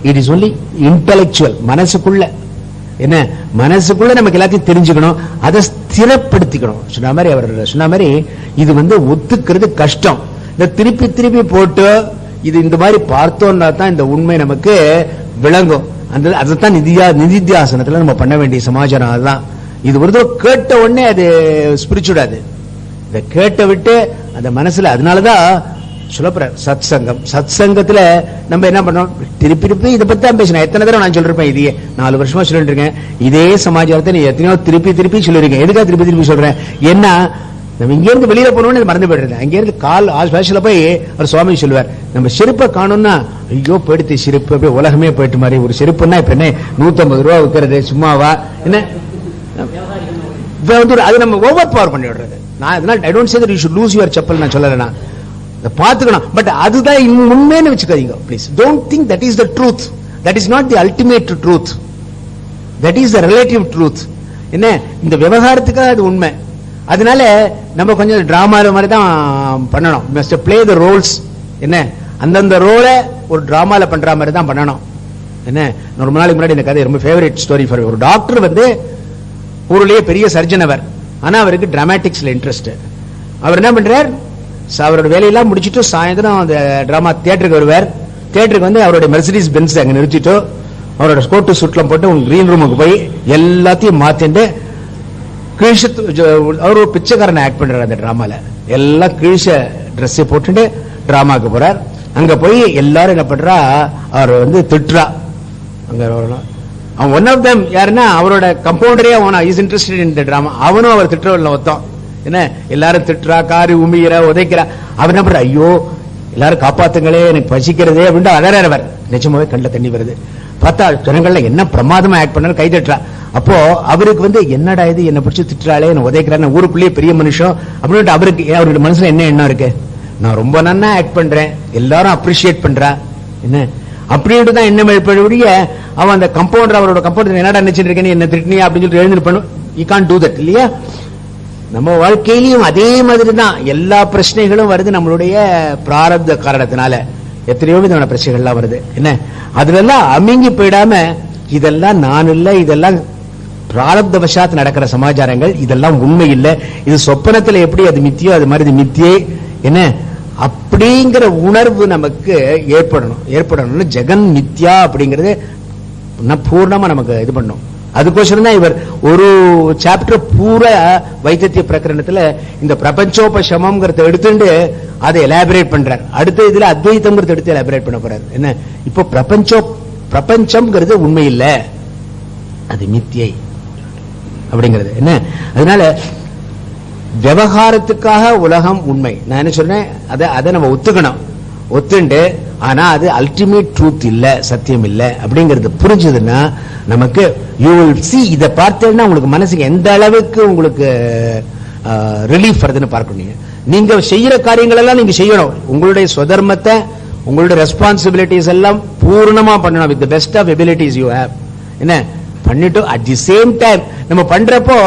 இட் இஸ் ஒன்லி இன்டெலெக்சுவல், மனசுக்குள்ள என்ன, மனசுக்குள்ள நமக்கு எல்லாத்தையும் தெரிஞ்சுக்கணும், அதை ஸ்திரப்படுத்திக்கணும். சொன்ன மாதிரி அவர் சொன்ன மாதிரி இது ஒத்துக்கிறது கஷ்டம். இந்த திருப்பி திருப்பி போட்டு இது இந்த மாதிரி பார்த்தோம்னா தான் இந்த உண்மை நமக்கு விளங்கும். அந்த அதைத்தான் நிதித்தியாசனத்துல நம்ம பண்ண வேண்டிய சமாச்சாரம். அதுதான் இது ஒரு கேட்ட உடனே அது ஸ்பிரிச்சுவல். இதை கேட்ட விட்டு அந்த மனசுல, அதனாலதான் சொல்லப்படுற சத் சங்கம். சத் சங்கத்துல நம்ம என்ன பண்றோம், திருப்பி திருப்பி இதை பத்தி தான் பேசணும். எத்தனை தடவை நான் சொல்றேன், இதையே 4 வருஷமா சொல்லிட்டு இருக்கேன். இதே சமாச்சாரத்தை நீ எத்தனையோ திருப்பி திருப்பி சொல்லிருக்கேன். எதுக்காக திருப்பி திருப்பி சொல்றேன், ஏன்னா நம்ம இங்க இருந்து வெளியில போனோம்னு மறந்து போயிடுறது. அங்க இருந்து கால் ஸ்பேஷல போய் ஒரு சுவாமி சொல்லுவார், நம்ம செருப்பை காணும்னா ஐயோ போயிடுத்து செருப்பு, அப்படியே உலகமே போயிட்டு மாதிரி. ஒரு செருப்புன்னா இப்ப என்ன 150 ரூபா விற்கிறது சும்மாவா என்ன. அது நம்ம ஓவர் பவர் பண்ணி விடுறது. நான் அதனால I don't say that you should lose your chappal நான் சொல்லல, நான் பாத்துக்கணும். பட் அதுதான் உண்மைன்னு வச்சுக்காதீங்க please. Don't think that is the truth. That is not the ultimate truth. That is the relative truth. என்ன, இந்த விவகாரத்துக்காக அது உண்மை. அதனால நம்ம கொஞ்சம் டிராமா மாதிரி தான் பண்ணணும். Must play the roles. என்ன, அந்தந்த ரோலை ஒரு டிராமால பண்ற மாதிரி தான் பண்ணணும். என்ன, ரொம்ப நாளைக்கு முன்னாடி இந்த கதை ரொம்ப ஃபேவரட் ஸ்டோரி ஃபார். ஒரு டாக்டர் ஊருலயே பெரிய சர்ஜன் அவர். ஆனா அவருக்கு டிராமாட்டிக்ஸ்ல இன்ட்ரெஸ்ட். அவர் என்ன பண்றார், அவரோட வேலையெல்லாம் முடிச்சுட்டு சாயந்தரம் அந்த டிராமா தியேட்டருக்கு வருவார். தியேட்டருக்கு அவருடைய மெர்சிடிஸ் பென்ஸ் அங்க நிறுத்திட்டு அவரோட கோட்டு சுட்லம் போட்டு கிரீன் ரூமுக்கு போய் எல்லாத்தையும் மாத்திட்டு கீழ்ஷ, அவர் ஒரு பிச்சைக்காரனை ஆக்ட் பண்றாரு அந்த டிராமால. எல்லாம் கீழ்ஷ ட்ரெஸ் போட்டுட்டு டிராமாக்கு போறார். அங்க போய் எல்லாரும் என்ன பண்றா, அவர் திட்டுறா. அங்க அவன் ஒன் ஆஃப் தம் யாருன்னா அவரோட கம்பவுண்டரே அவன் is interested in the drama. அவனும் அவர் திட்டுறவல்ல ஒருத்தம். என்ன, எல்லாரும் திட்டுறா, காரி உமிக்கிறா, உதைக்கிறா. அவர் என்ன பண்ற, ஐயோ எல்லாரும் காப்பாத்துங்களே, எனக்கு பசிக்கிறதே அப்படின்னு அழறார். அவர் நிஜமாவே கண்ணில் தண்ணி வருது. பார்த்தா ஜனங்கள்ல என்ன பிரமாதமா ஆக்ட் பண்ணாரு, கை தட்டுறா. அப்போ அவருக்கு வந்து என்னடா இது, என்ன பிடிச்சி திட்டுறாளே, என்ன உதைக்கிறான், ஊருக்குள்ளேயே பெரிய மனுஷன் அப்படின்ட்டு அவருடைய மனசுல என்ன எண்ணம் இருக்கு, நான் ரொம்ப நன்னா ஆக்ட் பண்றேன், எல்லாரும் அப்ரிஷியேட் பண்றா என்ன அப்படின்ட்டு தான் என்ன எழுப்படிய அவன் அந்த கம்பவுண்டர், அவரோட கம்பவுண்டர் என்னடா நினைச்சிட்டு இருக்கேன், என்ன திட்டினியா அப்படின்னு சொல்லிட்டு எழுந்து பண்ணும். யூ கான்ட் டு தட் இல்லையா? நம்ம வாழ்க்கையிலையும் அதே மாதிரி தான் எல்லா பிரச்சனைகளும் வருது நம்மளுடைய பிராரப்த காரணத்தினால. எத்தனையோ விதமான பிரச்சனைகள்லாம் வருது என்ன, அதுல எல்லாம் அமிங்கி போயிடாம இதெல்லாம் நான் இல்ல, இதெல்லாம் பிராரப்த வசாத் நடக்கிற சமாச்சாரங்கள், இதெல்லாம் உண்மை இல்லை, இது சொப்பனத்துல எப்படி அது மித்தியோ அது மாதிரி இது மித்தியே என்ன அப்படிங்கிற உணர்வு நமக்கு ஏற்படணும். ஜெகன் மித்யா அப்படிங்கறது பூர்ணமா நமக்கு இது பண்ணும். அதுக்கோசரம் தான் இவர் ஒரு சாப்டர் பூரா வைத்திய பிரகரணத்துல இந்த பிரபஞ்சோபசமம்ங்கிறத எடுத்துட்டு அதை எலாபரேட் பண்றார். அடுத்த இதுல அத்வைத்தம்ங்கிறத எடுத்து எலாபரேட் பண்ண போறாரு. என்ன இப்போ பிரபஞ்சம்ங்கிறது உண்மை இல்ல, அது மித்தியை அப்படிங்கிறது என்ன. அதனால விவகாரத்துக்காக உலகம் உண்மை, நான் என்ன சொல்றேன், அதை நம்ம ஒத்துக்கணும். ஒத்துண்டு ஆனா அது அல்டிமேட் ட்ரூத் இல்ல, சத்தியம் இல்ல அப்படிங்கறது புரிஞ்சதுன்னா நமக்கு யூ வில் see, இதை பார்த்தேன்னா உங்களுக்கு மனசுக்கு எந்த அளவுக்கு உங்களுக்கு ரிலீஃப் வருதுன்னு பார்க்கணும். நீங்க செய்யற காரியங்கள் எல்லாம் நீங்க செய்யணும், உங்களுடைய சுதர்மத்தை, உங்களுடைய ரெஸ்பான்சிபிலிட்டிஸ் எல்லாம் பூர்ணமா பண்ணணும் with the best of abilities you have என்ன பண்ணிட்டு அட் தி சேம் டைம் நம்ம பண்றப்போ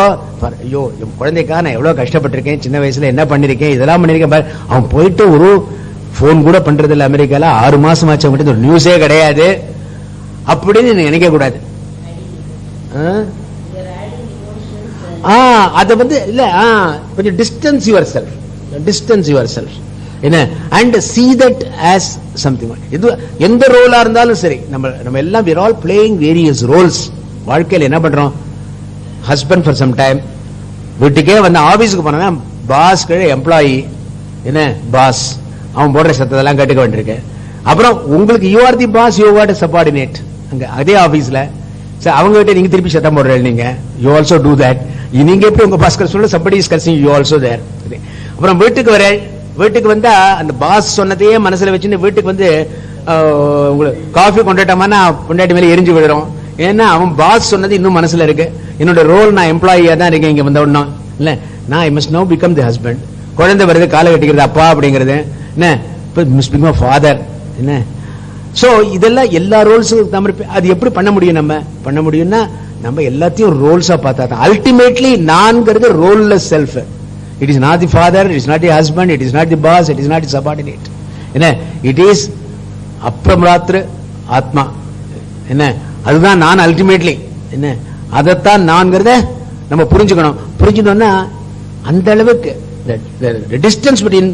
ஐயோ என் குழந்தைக்காக நான் எவ்வளவு கஷ்டப்பட்டிருக்கேன், சின்ன வயசுல என்ன பண்ணிருக்கேன், இதெல்லாம் பண்ணிருக்கேன். அவன் போயிட்டு ஒரு போன் கூட பண்றது இல்ல, அமெரிக்கால 6 மாசம் ஆச்சு, அவங்ககிட்ட ஒரு நியூஸே கிடையாது அப்படின்னு நினைக்க கூடாது. அத வந்து இல்ல கொஞ்சம் டிஸ்டன்ஸ் யுவர் செல்ஃப் என்ன and see that as something. இது எந்த ரோலா இருந்தாலும் சரி, நம்ம எல்லாம் we are all playing various roles. வாழ்க்கையில் என்ன பண்றோம், ஹஸ்பண்ட் ஃபார் சம் டைம், வீட்டுக்கே வந்து ஆபீஸுக்கு போனா பாஸ் கீழே எம்ப்ளாயி என்ன பாஸ், அவன் போடுற சத்தத்தெல்லாம் கேட்டுக்க வேண்டியிருக்கு. அப்புறம் உங்களுக்கு you are the boss, you are the subordinate அங்க அதே ஆபீஸ்ல. அவங்க கிட்ட நீங்க திருப்பி சத்தம் போடுறீங்க, நீங்க யூ ஆல்சோ டூ தட். நீங்க எப்படி உங்க பாஸ் சொல்ல somebody is cursing, you also there. அப்புறம் வீட்டுக்கு வந்தா அந்த பாஸ் சொன்னதையே மனசுல வச்சுன்னு வீட்டுக்கு வந்து உங்களுக்கு காஃபி கொண்டாட்டோம்னா கொண்டாட்டி மேலே எரிஞ்சு விடுறோம். ஏன்னா அவன் பாஸ் சொன்னது இன்னும் மனசுல இருக்கு. என்னோட ரோல் நான் எம்ப்ளாயியா தான் இருக்கேன் இங்க வந்த ஒன்னும் இல்ல, நான் I must now become the husband. குழந்தை வருது, காலை கட்டிக்கிறது அப்பா அப்படிங்கிறது என்ன, மிஸ் பிகம் ஃபாதர் என்ன. சோ இதெல்லாம் எல்லா ரோல்ஸும் அது எப்படி பண்ண முடியும், நம்ம பண்ண முடியும்னா நம்ம எல்லாத்தையும் ரோல்ஸா பார்த்தா தான். அல்டிமேட்லி நான்கிறது roleless self. It is not the father, it is not the husband, it is not the boss, it is not the subordinate என்ன, இட் இஸ் அப்ரம்ராத்ரு ஆத்மா என்ன, அதுதான் நான் அல்டிமேட்லி என்ன. அதைத்தான் நான்கிறத நம்ம புரிஞ்சுக்கணும்னா அந்த அளவுக்கு distance between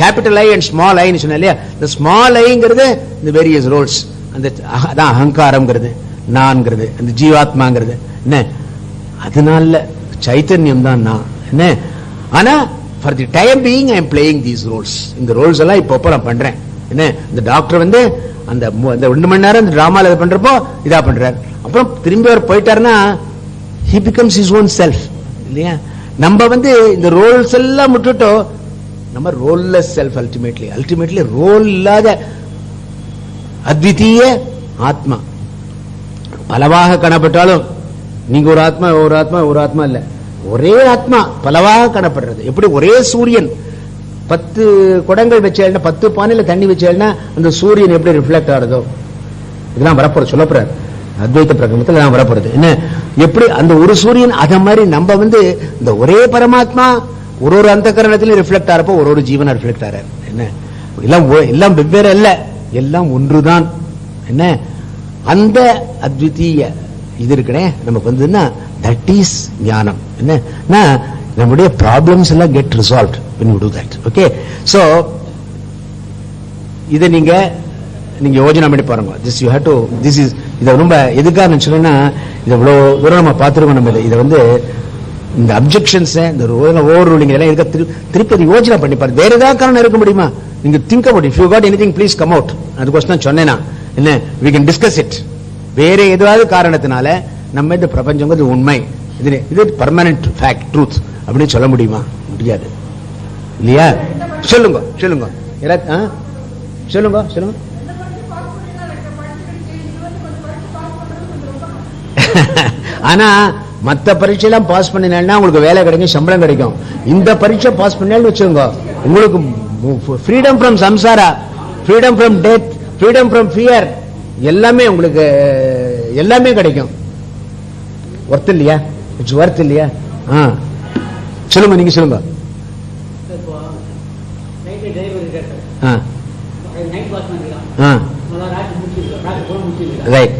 capital I and small ஐ சொன்ன இல்லையா, இந்த ஸ்மால் ஐங்கிறது இந்த வேரியஸ் ரோல்ஸ், அந்த அதான் அகங்காரம்ங்கிறது, நான்கிறது, அந்த ஜீவாத்மாங்கிறது என்ன. அதனால சைத்தன்யம் தான் நான் என்ன. ஆனா for the time being I am playing these roles. இந்த ரோல்ஸ் எல்லாம் இப்போ நான் பண்றேன் என்ன. இந்த டாக்டர் வந்து அந்த 2 மணி நேரம் இந்த டிராமால இது பண்றப்போ இதா பண்றாரு, அப்புறம் திரும்பி அவர் போயிட்டாருன்னா he becomes his own self இல்லையா. நம்ம வந்து இந்த ரோல்ஸ் எல்லாம் விட்டுட்டோம், நம்ம ரோல்லெஸ் செல்ஃப். அல்டிமேட்லி ரோல் இல்லாத அத்விதீய ஆத்மா. பலவாக காணப்பட்டாலும் நீங்க ஒரு ஆத்மா இல்ல, ஒரே ஆத்மா பலவாக காணப்படுறது. எப்படி ஒரே சூரியன் 10 குடங்கள் வச்சேன்னா 10 பானையில தண்ணி வச்சேன்னா அந்த சூரியன் எப்படி ரிஃப்ளெக்ட் ஆகுதோ, இதெல்லாம் வரப்போறது சொல்லப்படுறாரு அத்வைத பிரகரணத்துல நான் வரப்போறது என்ன. எப்படி அந்த ஒரு சூரியன், அத மாதிரி நம்ம வந்து இந்த ஒரே பரமாத்மா ஒரு அந்த கரணத்திலும் ரிஃப்ளெக்ட் ஆறப்போ ஒரு ஜீவனா ரிஃப்ளெக்ட் ஆறாரு என்ன. எல்லாம் வெவ்வேறு அல்ல, எல்லாம் ஒன்றுதான் என்ன. அந்த அத்விதீய இது இருக்கனே நமக்கு வந்துன்னா தட் இஸ் ஞானம் என்ன. நம்முடைய ப்ராப்ளம்ஸ் எல்லாம் get resolved when you do that. okay, so இத நீங்க யோசனை பண்ணி பாருங்க. this is இத ரொம்ப எதுக்காக சொன்னா, இது இவ்வளவு தூரம் நம்ம பார்த்திருக்கோம். நம்ம இதை வந்து இந்த அப்ஜெக்ஷன்ஸ், இந்த ஓவர் ரூலிங் எல்லாம் இருக்க திருப்பதி யோசனை பண்ணி பாருங்க. வேற ஏதாவது காரணம் இருக்க முடியுமா? நீங்க think about it. if you got anything please come out. அதுக்கோசம் தான் சொன்னேனா என்ன, we can discuss it. வேற ஏதாவது காரணத்தினால நம்ம இந்த பிரபஞ்சங்கிறது உண்மை, இது பர்மனன்ட் ஃபேக்ட் ட்ரூத் அப்படின்னு சொல்ல முடியுமா? முடியாது இல்லையா. சொல்லுங்க சொல்லுங்க சொல்லுங்க. ஆனா மத்த பரீட்சையெல்லாம் பாஸ் பண்ணினா உங்களுக்கு வேலை கிடைக்கும், சம்பளம் கிடைக்கும். இந்த பரீட்சை பாஸ் பண்ணாலும் வச்சுக்கோங்க, உங்களுக்கு freedom from samsara, freedom from death, freedom from fear, எல்லாமே உங்களுக்கு எல்லாமே கிடைக்கும். ஒர்த் இல்லையா? இட்ஸ் ஒர்த் இல்லையா? சொல்லுங்க, நீங்க சொல்லுங்க. ரைட்,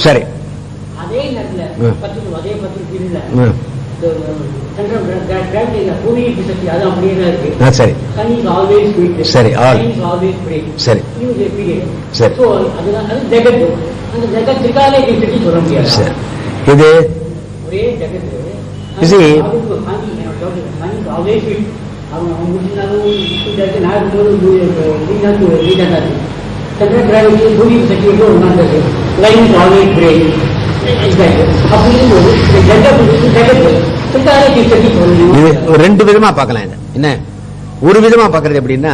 சரி. அதே சரி சரி சரி சரி. இது ரெண்டு விதமா பார்க்கலாம். என்ன ஒரு விதமா பார்க்கறது எப்படின்னா,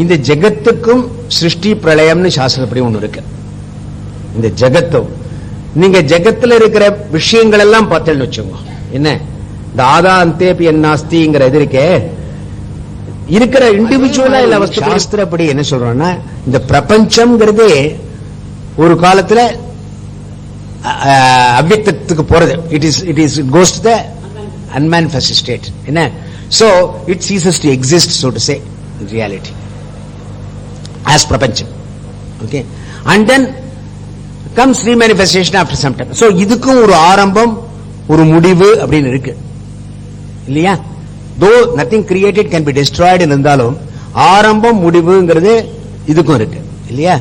இந்த ஜெகத்துக்கும் சிருஷ்டி பிரளயம்னு சாஸ்திரப்படி ஒண்ணு இருக்கு. இந்த ஜெகத்தும் நீங்க ஜெகத்துல இருக்கிற விஷயங்கள் எல்லாம் பார்த்தேன்னு வச்சுக்கோங்க. என்ன இந்த ஆதாந்தேபி என்னாஸ்திங்கிற இது இருக்கே, இருக்கிற இண்டிவிஜுவலா இல்ல சாஸ்திரப்படி என்ன சொல்றோம்னா, இந்த பிரபஞ்சம்ங்கிறது ஒரு காலத்துல அவ்யக்தத்துக்கு போறது. It is goes to the unmanifest state. என்ன so it ceases to exist, so to say, in reality as பிரபஞ்சம். okay, and then comes remanifestation after some time. so இதுக்கும் ஒரு ஆரம்பம் ஒரு முடிவு அப்படின்னு இருக்கு இல்லையா? though nothing created can be destroyed இருந்தாலும் ஆரம்பம் முடிவுங்கிறது இதுக்கும் இருக்கு இல்லையா?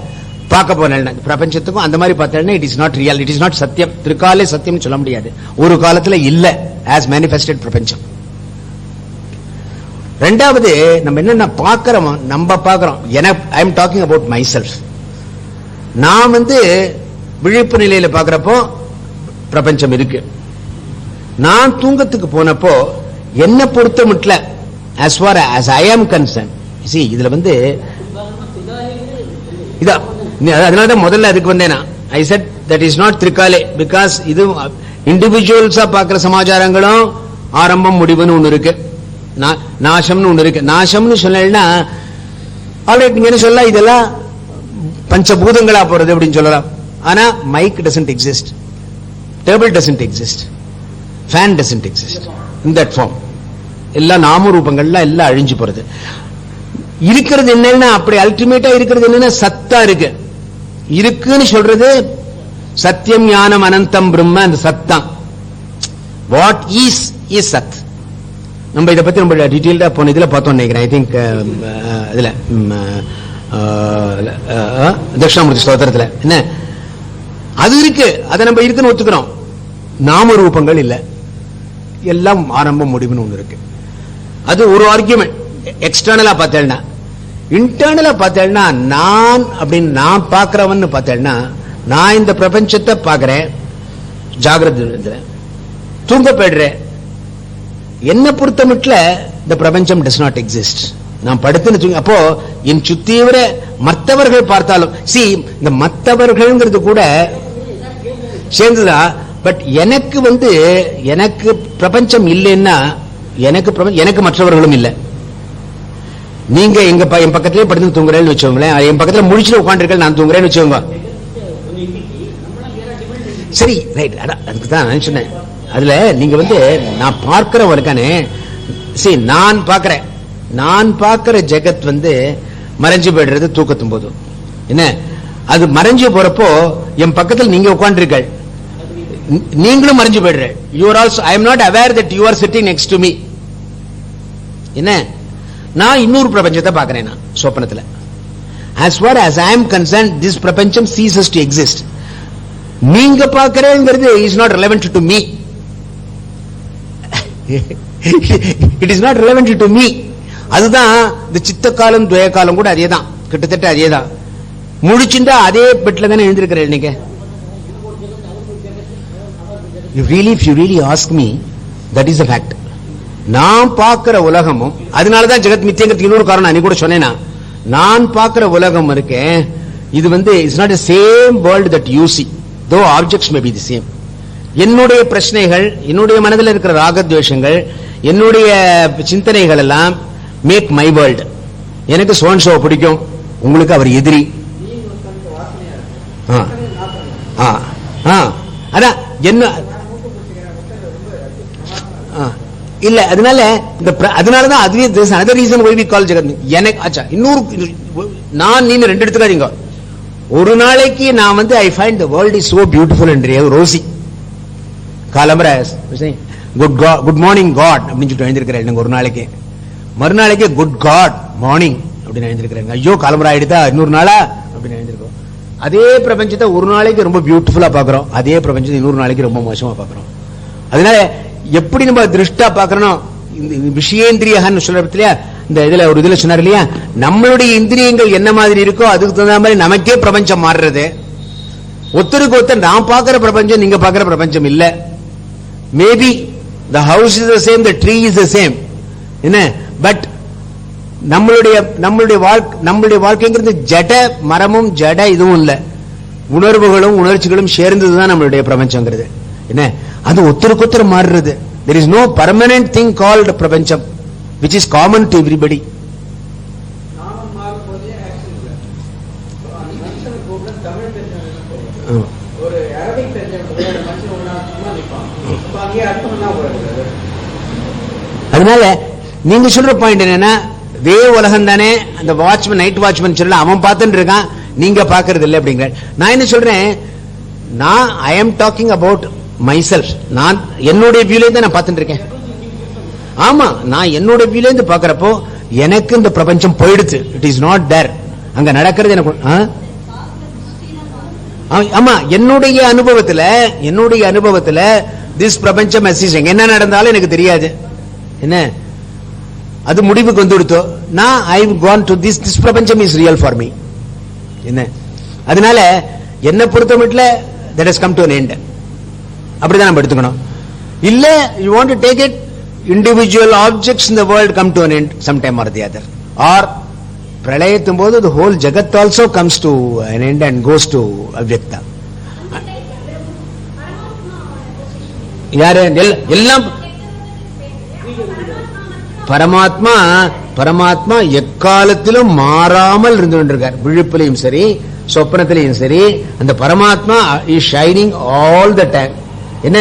பார்க்க போன பிரபஞ்சத்துக்கும் அந்த மாதிரி பார்த்தா it is not real, it is not சத்தியம். திருக்காலே சத்தியம் சொல்ல முடியாது, ஒரு காலத்துல இல்ல as manifested பிரபஞ்சம். ரெண்டாவது நம்ம என்ன பார்க்கிறோம், நம்ம பார்க்கிறோம். I am talking about my self. நான் விழிப்பு நிலையில பார்க்கிறப்போ பிரபஞ்சம் இருக்கு. நான் தூங்கத்துக்கு போனப்போ என்ன பொறுத்த மட்டும் as far as I am concerned, see இதுல இதா அதனாலதான் முதல்ல அதுக்கு வந்தேன். I said that is not Trikale because இது இண்டிவிஜுவல்ஸா பார்க்கிற சமாச்சாரங்களும் ஆரம்பம் முடிவுன்னு ஒண்ணு இருக்கு, நாசம்னு ஒண்ணு இருக்கு. நாசம்னு சொல்லலைன்னா ஆல்ரைட், நீங்க என்ன சொல்லலாம், இதெல்லாம் பஞ்சபூதங்களா போறது அப்படின்னு சொல்லலாம். ஆனா mike doesn't exist, table doesn't exist, fan doesn't exist in that form. எல்லாம் நாம ரூபங்கள்லாம் எல்லாம் அழிஞ்சு போறது. இருக்கிறது என்னன்னா, அப்படி அல்டிமேட்டா இருக்கிறது என்னன்னா சத்தா இருக்கு. இருக்குன்னு சொல்றது சத்தியம் ஞானம் அனந்தம் பிரம்ம, அந்த சத்தம். வாட் இஸ் சத். நம்ம இதை பத்தி நம்ம டீடைல்டா போன இதுல பார்த்தோம் நினைக்கிறேன். ஐ திங்க் இதுல தட்சிணாமூர்த்தி ஸ்தோத்திரத்துல என்ன அது இருக்கு, அதை நம்ம இருக்குன்னு ஒத்துக்கிறோம். நாம ரூபங்கள் இல்ல, எல்லாம் ஆரம்பம் முடிவுன்னு ஒண்ணு இருக்கு. அது ஒரு ஆர்கியூமெண்ட். எக்ஸ்டர்னலா பார்த்தேன்னா, இன்டர்னலா பார்த்தேன்னா நான் அப்படின்னு நான் பார்க்கிறவன் பார்த்தேன்னா, நான் இந்த பிரபஞ்சத்தை பார்க்கிறேன், ஜாகிரதை தூங்க போயிடுறேன். என்ன பொறுத்த மட்டும் இந்த பிரபஞ்சம் டஸ் நாட் எக்ஸிஸ்ட். நான் படுத்துன்னு தூங்க, அப்போ என் சுத்தீவிர மற்றவர்கள் பார்த்தாலும் இந்த மற்றவர்கள்ங்கிறது கூட சேர்ந்துதான். பட் எனக்கு பிரபஞ்சம் இல்லைன்னா எனக்கு மற்றவர்களும் இல்லை. நீங்க என் பக்கத்திலே படுத்து தூங்குறேன்னு வச்சுக்கோங்களேன், என் பக்கத்துல முடிச்சுட்டு உட்காந்துருக்க நான் தூங்குறேன்னு வச்சுக்கோங்க. சரி ரைட், அதுக்குதான் நான் சொன்னேன். அதுல நீங்க நான் பார்க்கிறவனுக்கானே நான் பார்க்கிற ஜெகத் மறைஞ்சு போயிடுறது தூக்கத்தும் போது. என்ன அது மறைஞ்சு போறப்போ என் பக்கத்தில் நீங்க உட்காந்துருக்க, நீங்களும் மறைஞ்சு போயிடுற. You are also, I am not aware that you are sitting next to me. என்ன நான் இன்னொரு பிரபஞ்சத்தை பார்க்கிறேன் நான் சொப்பனத்துல. as far as I am concerned, this பிரபஞ்சம் ceases to exist. நீங்க பார்க்கிறேங்கிறது is not relevant to me. it is not relevant to me. அதுதான் இந்த சித்த காலம் துவய காலம் கூட அதேதான், கிட்டத்தட்ட அதேதான். முடிச்சுட்டா அதே பெட்ல தானே எழுந்திருக்கிறேன் நீங்க. if you really ask me, that is a fact. நான் பார்க்கிற உலகமும், அதனாலதான் ஜெகத் மித்தியங்கிறது இன்னொரு காரணம். நீ கூட சொன்னேனா, நான் பார்க்கிற உலகம் இருக்கேன், இது வந்து it's not the same world that you see, though objects may be the same. என்னுடைய பிரச்சனைகள், என்னுடைய மனதில் இருக்கிற ராகத்வேஷங்கள், என்னுடைய சிந்தனைகள் எல்லாம் மேக் மை வேர்ல்ட். எனக்கு சோன் ஷோ பிடிக்கும், உங்களுக்கு அவர் எதிரி. அதான் என்ன இல்ல, அதனாலதான் அதுவே another reason why we call ஜெகத். எனக்கு ஆச்சா இன்னொரு நான் நீ ரெண்டு எடுத்துக்காதீங்க. ஒரு நாளைக்கு நான் வந்து I find the world is so beautiful என்ற ரோசி காலம்பரை குட் மார்னிங் காட் அப்படின்னு சொல்லிட்டு எழுந்திருக்கிறேன் ஒரு நாளைக்கு. மறுநாளைக்கு குட் காட் மார்னிங் அப்படின்னு எழுந்திருக்கிறேன். ஐயோ காலம்பரை ஆயிடுதா இன்னொரு நாளா அப்படின்னு எழுந்திருக்கோம். அதே பிரபஞ்சத்தை ஒரு நாளைக்கு ரொம்ப பியூட்டிஃபுல்லா பாக்குறோம், அதே பிரபஞ்சத்தை இன்னொரு நாளைக்கு ரொம்ப மோசமா பாக்குறோம். அதனால எப்படி நம்ம திருஷ்டா பாக்குறோம், விஷயேந்திரியன்னு சொல்றது இல்லையா, இந்த இதுல ஒரு இதுல சொன்னார் இல்லையா, நம்மளுடைய இந்திரியங்கள் என்ன மாதிரி இருக்கோ அதுக்கு தகுந்த மாதிரி நமக்கே பிரபஞ்சம் மாறுறது. ஒருத்தருக்கு ஒருத்தர் நான் பாக்குற பிரபஞ்சம் நீங்க பாக்குற பிரபஞ்சம் இல்ல. Maybe the house is the same, the tree is the same, என்ன, பட் நம்மளுடைய வாழ்க்கைங்கிறது ஜட மரமும் ஜட இதுவும் இல்ல, உணர்வுகளும் உணர்ச்சிகளும் சேர்ந்ததுதான் நம்மளுடைய பிரபஞ்சங்கிறது. என்ன, அது ஒருத்தருக்கு ஒருத்தர் மாறுறது. there is no permanent thing called பிரபஞ்சம் which is common to everybody. அதனால நீங்க சொல்ற பாயிண்ட் என்னன்னா, வே உலகம் தானே, அந்த வாட்ச்மேன் நைட் வாட்ச்மேன் சொல்ல அவன் பார்த்துட்டு இருக்கான், நீங்க பாக்குறது இல்லை அப்படிங்கிற. நான் என்ன சொல்றேன், நான் I am talking about my self. நான் என்னுடைய வியூல இருந்து நான் பார்த்துட்டு இருக்கேன். ஆமா, நான் என்னோட வியூல இருந்து பாக்குறப்போ எனக்கு இந்த பிரபஞ்சம் போயிடுச்சு. இட் இஸ் நாட் தேர், அங்க நடக்கிறது எனக்கு. ஆமா, என்னுடைய அனுபவத்துல திஸ் பிரபஞ்சம் என்ன நடந்தாலும் எனக்கு தெரியாது. என்ன, அது முடிவுக்கு வந்து கொடுத்தோ, நான் ஐ கான் டு திஸ் பிரபஞ்சம் இஸ் ரியல் ஃபார் மீ. என்ன, அதனால என்ன பொறுத்த மட்டும் that has come to an end. அப்படிதான் நம்ம எடுத்துக்கணும். இல்ல you want to take it, individual objects in the world come to an end sometime or the other, or பிரளயத்தும் போது the whole jagat also comes to an end and goes to avyakta. யாரு எல்லாம் பரமாத்மா எக்காலத்திலும் மாறாமல் இருந்து கொண்டிருக்கார். விழிப்பிலையும் சரி சொப்பனத்திலையும் சரி அந்த பரமாத்மா is shining all the time. என்ன,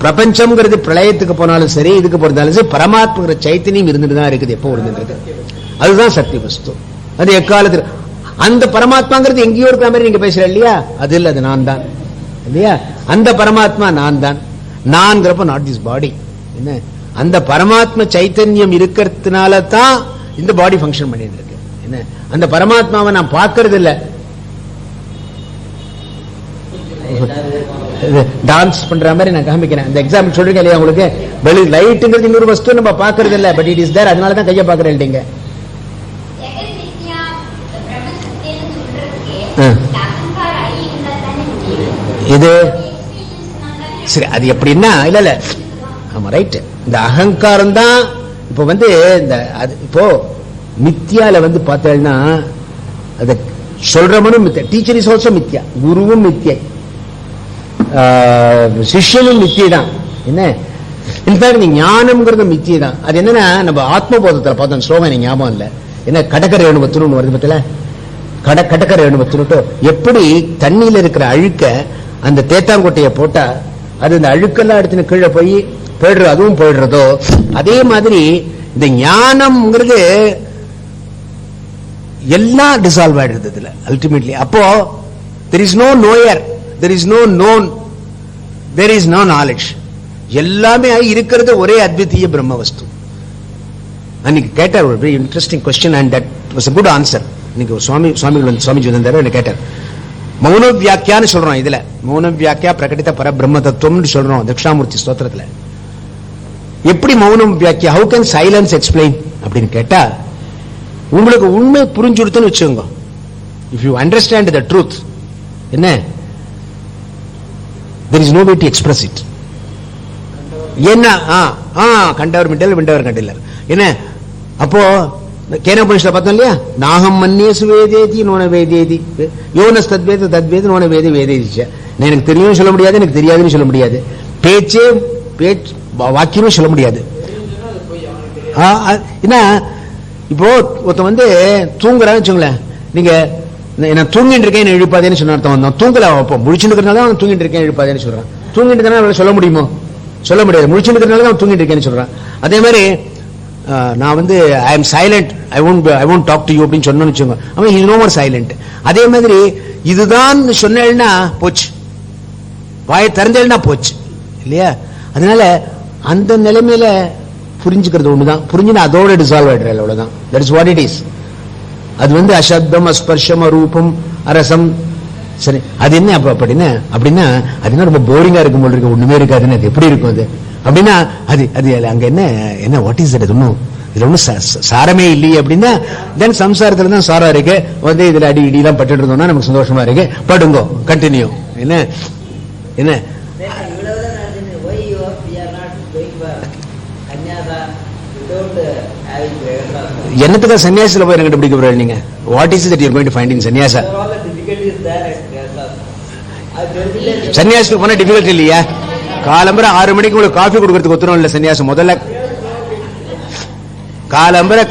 பிரபஞ்சம்ங்கிறது பிரளயத்துக்கு போனாலும் சரி இதுக்கு போனாலும் சரி பரமாத்மா சைத்தன்யம் இருந்துட்டு தான் இருக்குது, எப்போ இருந்துட்டு. அதுதான் சக்தி வஸ்து. அது எக்காலத்தில் அந்த பரமாத்மாங்கிறது எங்கேயோ இருக்கிற மாதிரி நீங்க பேசுற இல்லையா, அது இல்ல, அது நான் தான் இல்லையா. அந்த பரமாத்மா நான் தான், நான்கிறப்ப நாட் திஸ் பாடி. என்ன, அந்த பரமாத்மா சைத்தன்யம் இருக்கிறதுனால தான் இந்த பாடி ஃபங்க்ஷன் பண்ணிட்டு இருக்கு. என்ன, அந்த பரமாத்மாவை நான் பார்க்கறது இல்ல. டான்ஸ் பண்ற மாதிரி நான் காமிக்கிறேன். அந்த எக்ஸாம்பிள் சொல்றீங்க இல்லையா உங்களுக்கு, வெளி லைட்டுங்கிறது இன்னொரு வஸ்து நம்ம பார்க்கறது இல்ல, பட் இட் இஸ் தேர். அதனால தான் கையை பார்க்கறேன் இல்லைங்க. இது சரி, அது எப்படின்னா இல்ல ஆமா ரைட், இந்த அகங்காரம் தான் இப்ப வந்து இந்த இப்போ மித்யால வந்து பார்த்தேன்னா அது சொல்றவனும் மித்யா, டீச்சர் இஸ் ஆல்சோ மித்யா, குருவும் மித்யை, சிஷ்யனும் மித்தியை தான். என்ன, இன்ஃபேக்ட் ஞானம்ங்கிறது மித்தியை தான். அது என்னன்னா நம்ம ஆத்மபோதத்தில் பார்த்தோம், ஸ்லோகம் எனக்கு ஞாபகம் இல்லை. என்ன, கடற்கரை அனுபவத்துன்னு வருது பத்தில, கடற்கரை அனுபவத்துன்னு எப்படி தண்ணியில இருக்கிற அழுக்க அந்த தேத்தாங்கொட்டையை போட்டா அது இந்த அழுக்கெல்லாம் எடுத்துன்னு கீழே போய் போயிடுற, அதுவும் போயிடுறதோ அதே மாதிரி இந்த ஞானம்ங்கிறது எல்லாம் டிசால்வ் ஆயிடுறது இதுல அல்டிமேட்லி. அப்போ there is no knower, there is no known, there is no knowledge. எல்லாமே இருக்கிறது ஒரே அத்விதீய பிரம்ம வஸ்து. அன்னைக்கு கேட்டார் ஒரு very interesting question and that was a good answer. இன்னைக்கு சுவாமிஜி வந்தாரு, என்ன கேட்டார், மௌன வியாக்கியான்னு சொல்றோம் இதுல, மௌன வியாக்கியா பிரகடித பரபிரம்ம தத்துவம்னு சொல்றோம் தட்சிணாமூர்த்தி ஸ்தோத்திரத்துல. எப்படி மௌனம் வியாக்கியா, ஹவு கேன் சைலன்ஸ் எக்ஸ்பிளைன் அப்படின்னு கேட்டா, உங்களுக்கு உண்மை புரிஞ்சுடுத்துன்னு வச்சுக்கோங்க. If you understand the truth, என்ன, there is no way to express it. என்ன, கண்டவர் மிண்டல் விண்டவர் கண்டில்லர். என்ன, அப்போ கேனோபனிஷத்துல பார்த்தோம் இல்லையா, நாகம் மன்யேசு வேதேதி நோன வேதேதி யோனஸ் தத்வேத தத்வேத நோன வேத வேதேதிச்ச. எனக்கு தெரியும் சொல்ல முடியாது, எனக்கு தெரியாதுன்னு சொல்ல முடியாது, பேச்சே வாக்கியமே சொல்ல முடியாது. என்ன இப்போ ஒருத்தன் வந்து தூங்குறான்னு வச்சுங்களேன், நீங்க நான் தூங்கிட்டு இருக்கேன் எழுப்பாதேன்னு சொன்ன அர்த்தம் வந்தோம். தூங்கல முழிச்சுட்டு இருக்கிறனால அவன் தூங்கிட்டு இருக்கேன் எழுப்பாதேன்னு சொல்றான். தூங்கிட்டு இருந்தாலும் சொல்ல முடியுமோ? சொல்ல முடியாது. முழிச்சுட்டு இருக்கிறனால அவன் தூங்கிட்டு இருக்கேன்னு சொல்றான். அதே மாதிரி நான் வந்து I am silent, I won't talk to you அப்படின்னு சொன்னோன்னு வச்சுக்கோங்க, அவன் இஸ் நோ மோர் சைலண்ட். அதே மாதிரி இதுதான் சொன்னேன்னா போச்சு, வாயை திறந்தேன்னா போச்சு இல்லையா? அதனால அந்த நிலைமையில புரிஞ்சுக்கிறது ஒண்ணுதான். புரிஞ்சுன்னா அதோட டிசால்வ் ஆயிடுற, அவ்வளவுதான். That is what it is. அது வந்து அசப்தம் அஸ்பர்ஷம் அரூபம் அரசம், சரி அது என்ன அப்படின்னா அது என்ன ரொம்ப போரிங்கா இருக்கும் போல இருக்கு, ஒண்ணுமே இருக்காதுன்னு. அது எப்படி இருக்கும் அது அப்படின்னா அது அங்க என்ன வாட் இஸ் தட், ஒன்னும் இதுல ஒன்னும் சாரமே இல்லையே அப்படின்னா, தென் சம்சாரத்துல தான் சாரம் இருக்கு. வந்து இதுல அடி இடிலாம் பட்டு இருந்தோம்னா நமக்கு சந்தோஷமா இருக்கு, படுங்கோ கண்டினியூ. என்ன என்ன என்னத்துக்கு சன்னியாசில போய் என்கிட்ட பிடிக்க போறீங்க? நீங்க what is that you are going to find in sannyasa? சன்னியாசிக்கு போனா டிஃபிகல்ட் இல்லையா? காலம்பரை 6 மணிக்கு உங்களுக்கு காஃபி கொடுக்கறதுக்கு ஒத்துரும் இல்ல சன்னியாசம். முதல்ல காலம்பரை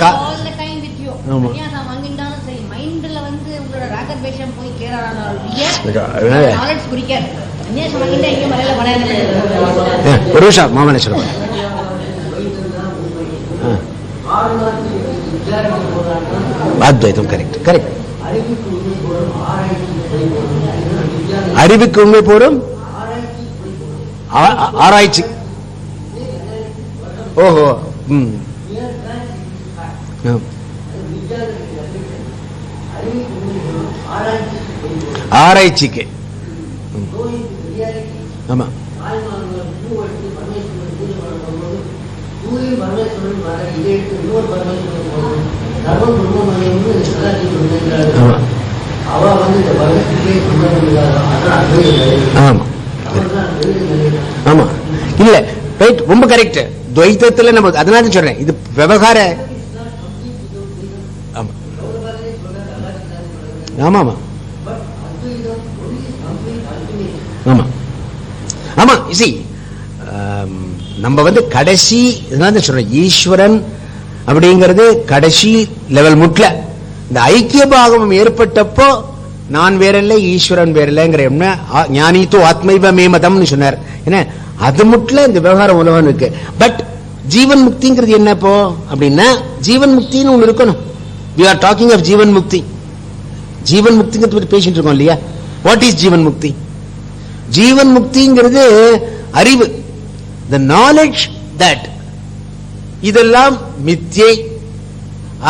ஒரு நிமிஷம் மாமனே சொல்லுங்க. அத்வைதம் கரெக்ட் கரெக்ட். அறிவுக்கு உண்மை போடும் ஆராய்ச்சி. ஓஹோ ஆராய்ச்சிக்கு ஆமா. ஆமா இல்ல ரைட், ரொம்ப கரெக்ட். துவைத்தத்துல நம்ம அதனால சொல்றேன், இது விவகார. ஆமா ஆமா ஆமா ஆமா இசி நம்ம வந்து கடைசி சொல்றேன், ஈஸ்வரன் அப்படிங்கிறது கடைசி லெவல் முட்ல. இந்த ஐக்கிய பாகம் ஏற்பட்டப்போ நான் வேறல்ல ஈஸ்வரன் வேறல்லங்கிற ஞானித்தோ ஆத்மைவ மேமதம்னு சொன்னார். என்ன அது முட்ல இந்த விவகாரம் உலகம் இருக்கு. பட் ஜீவன் முக்திங்கிறது என்னப்போ அப்படின்னா, ஜீவன் முக்தின்னு ஒண்ணு இருக்கணும். we are talking of ஜீவன் முக்தி. ஜீவன் முக்திங்கிறது பத்தி பேசிட்டு இருக்கோம் இல்லையா? வாட் இஸ் ஜீவன் முக்தி? ஜீவன் முக்திங்கிறது அறிவு, the knowledge that இதெல்லாம் மித்யை,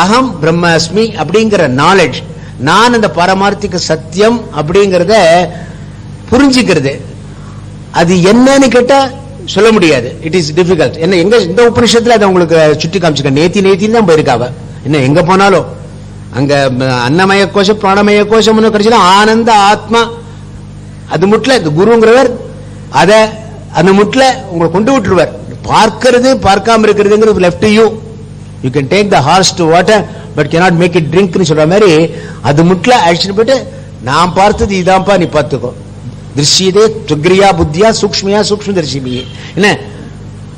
அகம் பிரம்மாஸ்மி அப்படிங்கிற நாலேஜ், நான் அந்த பரமார்த்திக சத்தியம் அப்படிங்கறத புரிஞ்சுக்கிறது. அது என்னன்னு கேட்டா சொல்ல முடியாது. It is difficult. என்ன எங்க இந்த உபநிஷத்துல அதை உங்களுக்கு சுட்டி காமிச்சுக்க, நேத்தி தான் போயிருக்காவ. என்ன எங்க போனாலும் அங்க அன்னமய கோஷம் பிராணமய கோஷம் கிடைச்சா ஆனந்த ஆத்மா, அது முட்ல குருங்கிறவர் அத அந்த முட்ல உங்களை கொண்டு விட்டுருவார். பார்க்கிறது பார்க்காம இருக்கிறதுங்கிறது left you. You can take the hours to water but cannot make it drink னு சொல்ற மாதிரி அது முட்ல அழிச்சுட்டு போயிட்டு, நான் பார்த்தது இதான்ப்பா நீ பார்த்துக்கோ. திருஷ்யதே துக்ரியா புத்தியா சூக்ஷ்மியா சூக்ஷ்ம தரிசிபி. என்ன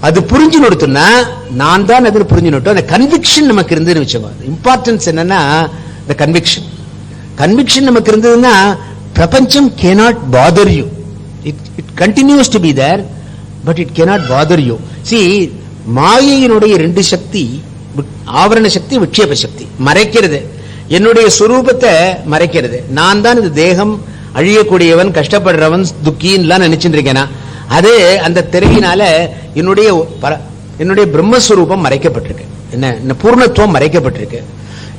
அது புரிஞ்சு நொடுத்துனா நான் தான் அது புரிஞ்சு நொட்டும். அந்த கன்விக்ஷன் நமக்கு இருந்துன்னு வச்சுக்கோ. இம்பார்ட்டன்ஸ் என்னன்னா இந்த கன்விக்ஷன். கன்விக்ஷன் நமக்கு இருந்ததுன்னா பிரபஞ்சம் cannot bother you. It continues to be there but it cannot bother you. See, மாயையினுடைய 2 சக்தி, ஆவரண சக்தி விக்ஷேப சக்தி. மறைக்கிறது, என்னுடைய சுரூபத்தை மறைக்கிறது. நான் தான் இந்த தேகம், அழியக்கூடியவன், கஷ்டப்படுறவன், துக்கின்லாம் நினைச்சுட்டு இருக்கேனா, அது அந்த திரையினால என்னுடைய பிரம்மஸ்வரூபம் மறைக்கப்பட்டிருக்கு. என்ன பூர்ணத்துவம் மறைக்கப்பட்டிருக்கு.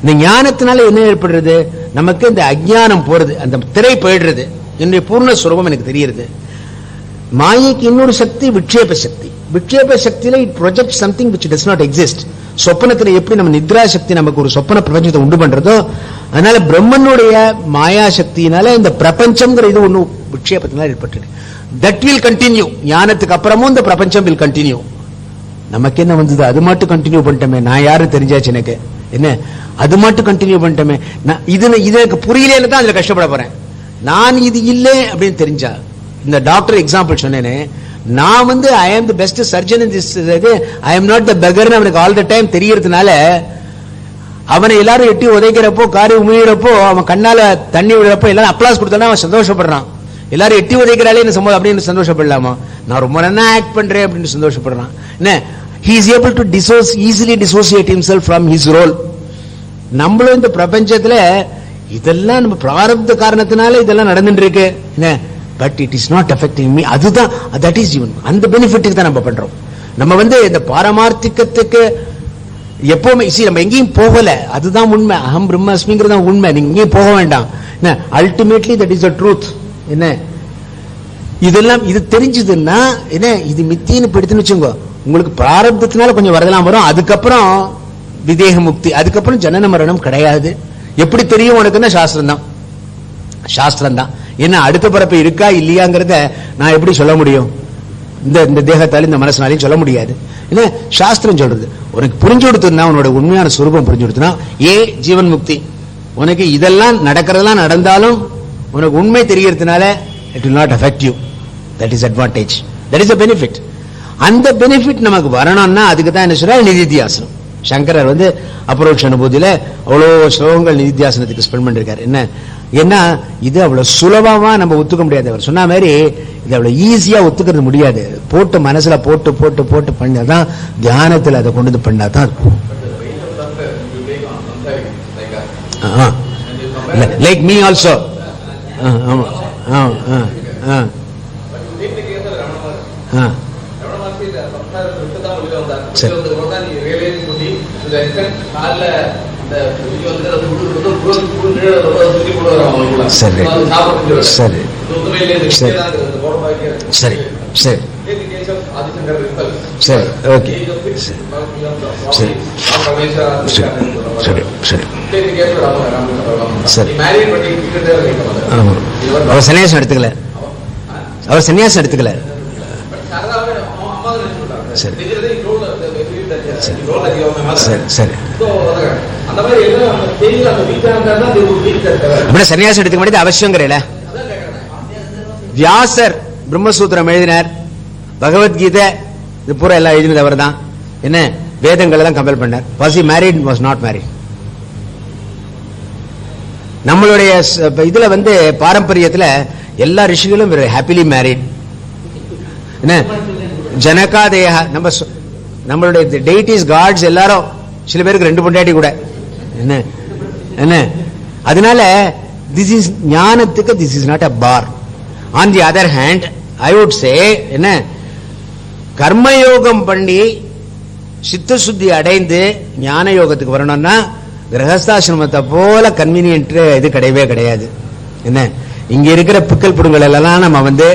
இந்த ஞானத்தினால என்ன ஏற்படுறது, நமக்கு இந்த அஜ்ஞானம் போறது, அந்த திரை போயிடுறது, என்னுடைய பூர்ணஸ்வரூபம் எனக்கு தெரியுது. மாயைக்கு இன்னொரு சக்தி விக்ஷேப சக்தி. விக்ஷேப சக்தியில it project something which does not exist. சொப்பனத்துல எப்படி நம்ம நித்ரா சக்தி நமக்கு ஒரு சொப்பன பிரபஞ்சத்தை உண்டு பண்றதோ, அதனால பிரம்மனுடைய மாயா சக்தியினால இந்த பிரபஞ்சம்ங்கிற இது ஒண்ணு விக்ஷேபத்தினால ஏற்பட்டு that will continue. ஞானத்துக்கு அப்புறமும் இந்த பிரபஞ்சம் will continue. நமக்கு என்ன வந்தது, அது மட்டும் கண்டினியூ பண்ணிட்டோமே, நான் யாரு தெரிஞ்சாச்சு எனக்கு. என்ன அது மட்டும் கண்டினியூ பண்ணிட்டோமே. இது எனக்கு புரியலன்னு தான் அதுல கஷ்டப்பட போறேன். நான் இது இல்லை அப்படின்னு தெரிஞ்சா, இந்த டாக்டர் எக்ஸாம்பிள் சொன்னேனே, நான் வந்து ஐ ஆம் the best surgeon in this, I am not the beggar அவனுக்கு ஆல் த டைம் தெரியறதுனால, அவனை எல்லாரும் எட்டி உதைக்கிறப்போ, காரி உமிழறப்போ, அவன் கண்ணால தண்ணி விடுறப்போ எல்லாரும் அப்ளாஸ் கொடுத்தாலும் அவன் சந்தோஷப்படுறான். எல்லாரும் எட்டி உதைக்கிறாளே அப்படின்னு சந்தோஷப்படலாமா? நான் ரொம்ப நல்லா ஆக்ட் பண்றேன் அப்படின்னு சந்தோஷப்படுறான். என்ன, he is able to easily dissociate himself from his role. நம்மளும் இந்த பிரபஞ்சத்துல இதெல்லாம் நம்ம பிராரப்த காரணத்தினால இதெல்லாம் நடந்துட்டு இருக்கு. என்ன, but it is not affecting me. அதுதான், தட் இஸ் ஜீவன். அந்த பெனிஃபிட்டுக்கு தான் நம்ம பண்றோம். நம்ம வந்து இந்த பாரமார்த்திகத்துக்கு எப்பவுமே நம்ம எங்கேயும் போகல. அதுதான் உண்மை. அகம் பிரம்மாஸ்மிங்கிறது உண்மை. நீங்க எங்கேயும் போக வேண்டாம். என்ன, ultimately that is the truth. என்ன, இதெல்லாம் இது தெரிஞ்சதுன்னா என்ன, இது மித்தின்னு படுத்துன்னு வச்சுங்க, உங்களுக்கு பிராரப்தத்தினால கொஞ்சம் வரதெல்லாம் வரும். அதுக்கப்புறம் விதேக முக்தி, அதுக்கப்புறம் ஜனன மரணம் கிடையாது. எப்படி தெரியும் உனக்குன்னா சாஸ்திரம் தான். சாஸ்திரம் தான். என்ன, அடுத்த பிறப்பு இருக்கா இல்லையாங்கிறத நான் எப்படி சொல்ல முடியும்? இந்த தேகத்தாலும் இந்த மனசனாலையும் சொல்ல முடியாது. என்ன, சாஸ்திரம் சொல்றது. உனக்கு புரிஞ்சு கொடுத்துனா, உன்னோட உண்மையான சுரூபம் புரிஞ்சு கொடுத்துனா, ஜீவன் முக்தி. உனக்கு இதெல்லாம் நடக்கிறதெல்லாம் நடந்தாலும் உனக்கு உண்மை தெரியறதுனால it will not affect you. That is advantage. That is a benefit. அந்த பெனிஃபிட் நமக்கு வரணும்னா அதுக்கு தான் என்ன சொல்ற, நிதித்தியாசனம். சங்கரர் வந்து அபரோக்ஷ அனுபூதியில அவ்வளோ ஸ்லோகங்கள் நிதித்தியாசனத்துக்கு ஸ்பெண்ட் பண்ணிருக்காரு. என்ன, இது அவ்வளவு சுலபமா நம்ம ஒத்துக்க முடியாது. அவர் சொன்ன மாதிரி இது அவ்வளவு ஈஸியா ஒத்துக்கிறது முடியாது. போட்டு மனசுல போட்டு போட்டு போட்டு பண்ணாதான், தியானத்தில் அதை கொண்டு வந்து பண்ணாதான் இருக்கும். Like me also. சரி சரி சரி சரி சரி, ஓகே, சரி சரி சரி சரி. அவர் சன்னியாசம் எடுத்துக்கல. அவர் சன்னியாசம் எடுத்துக்கல. சரி சரி சரி. அப்படி சன்னியாசம் எடுத்துக்க வேண்டியது அவசியங்கிறீல. வியாசர் பிரம்மசூத்திரம் எழுதினார், பகவத்கீதை இது பூரா எல்லாம் எழுதினது அவர் தான். என்ன, வேதங்களை தான் கம்பேர் பண்ணார். Was he married? Was not married. நம்மளுடைய இதுல வந்து பாரம்பரியத்துல எல்லா ரிஷிகளும் ஹாப்பிலி மேரிட். என்ன, ஜனகாதேயா, நம்மளுடைய டெய்டிஸ் காட்ஸ் எல்லாரும், சில பேருக்கு 2 பொண்டாட்டி கூட. என்ன என்ன, அதனால திஸ் இஸ் ஞானத்துக்கு this is not a bar. On the other hand I would say, என்ன, கர்மயோகம் பண்ணி சித்த சுத்தி அடைந்து ஞான யோகத்துக்கு வரணும்னா கிரகஸ்தாசிரமத்தை போல கன்வீனியன்ட் இது கிடையவே கிடையாது. என்ன, இங்க இருக்கிற பிக்கல் புடுங்கள் எல்லாம் நம்ம வந்து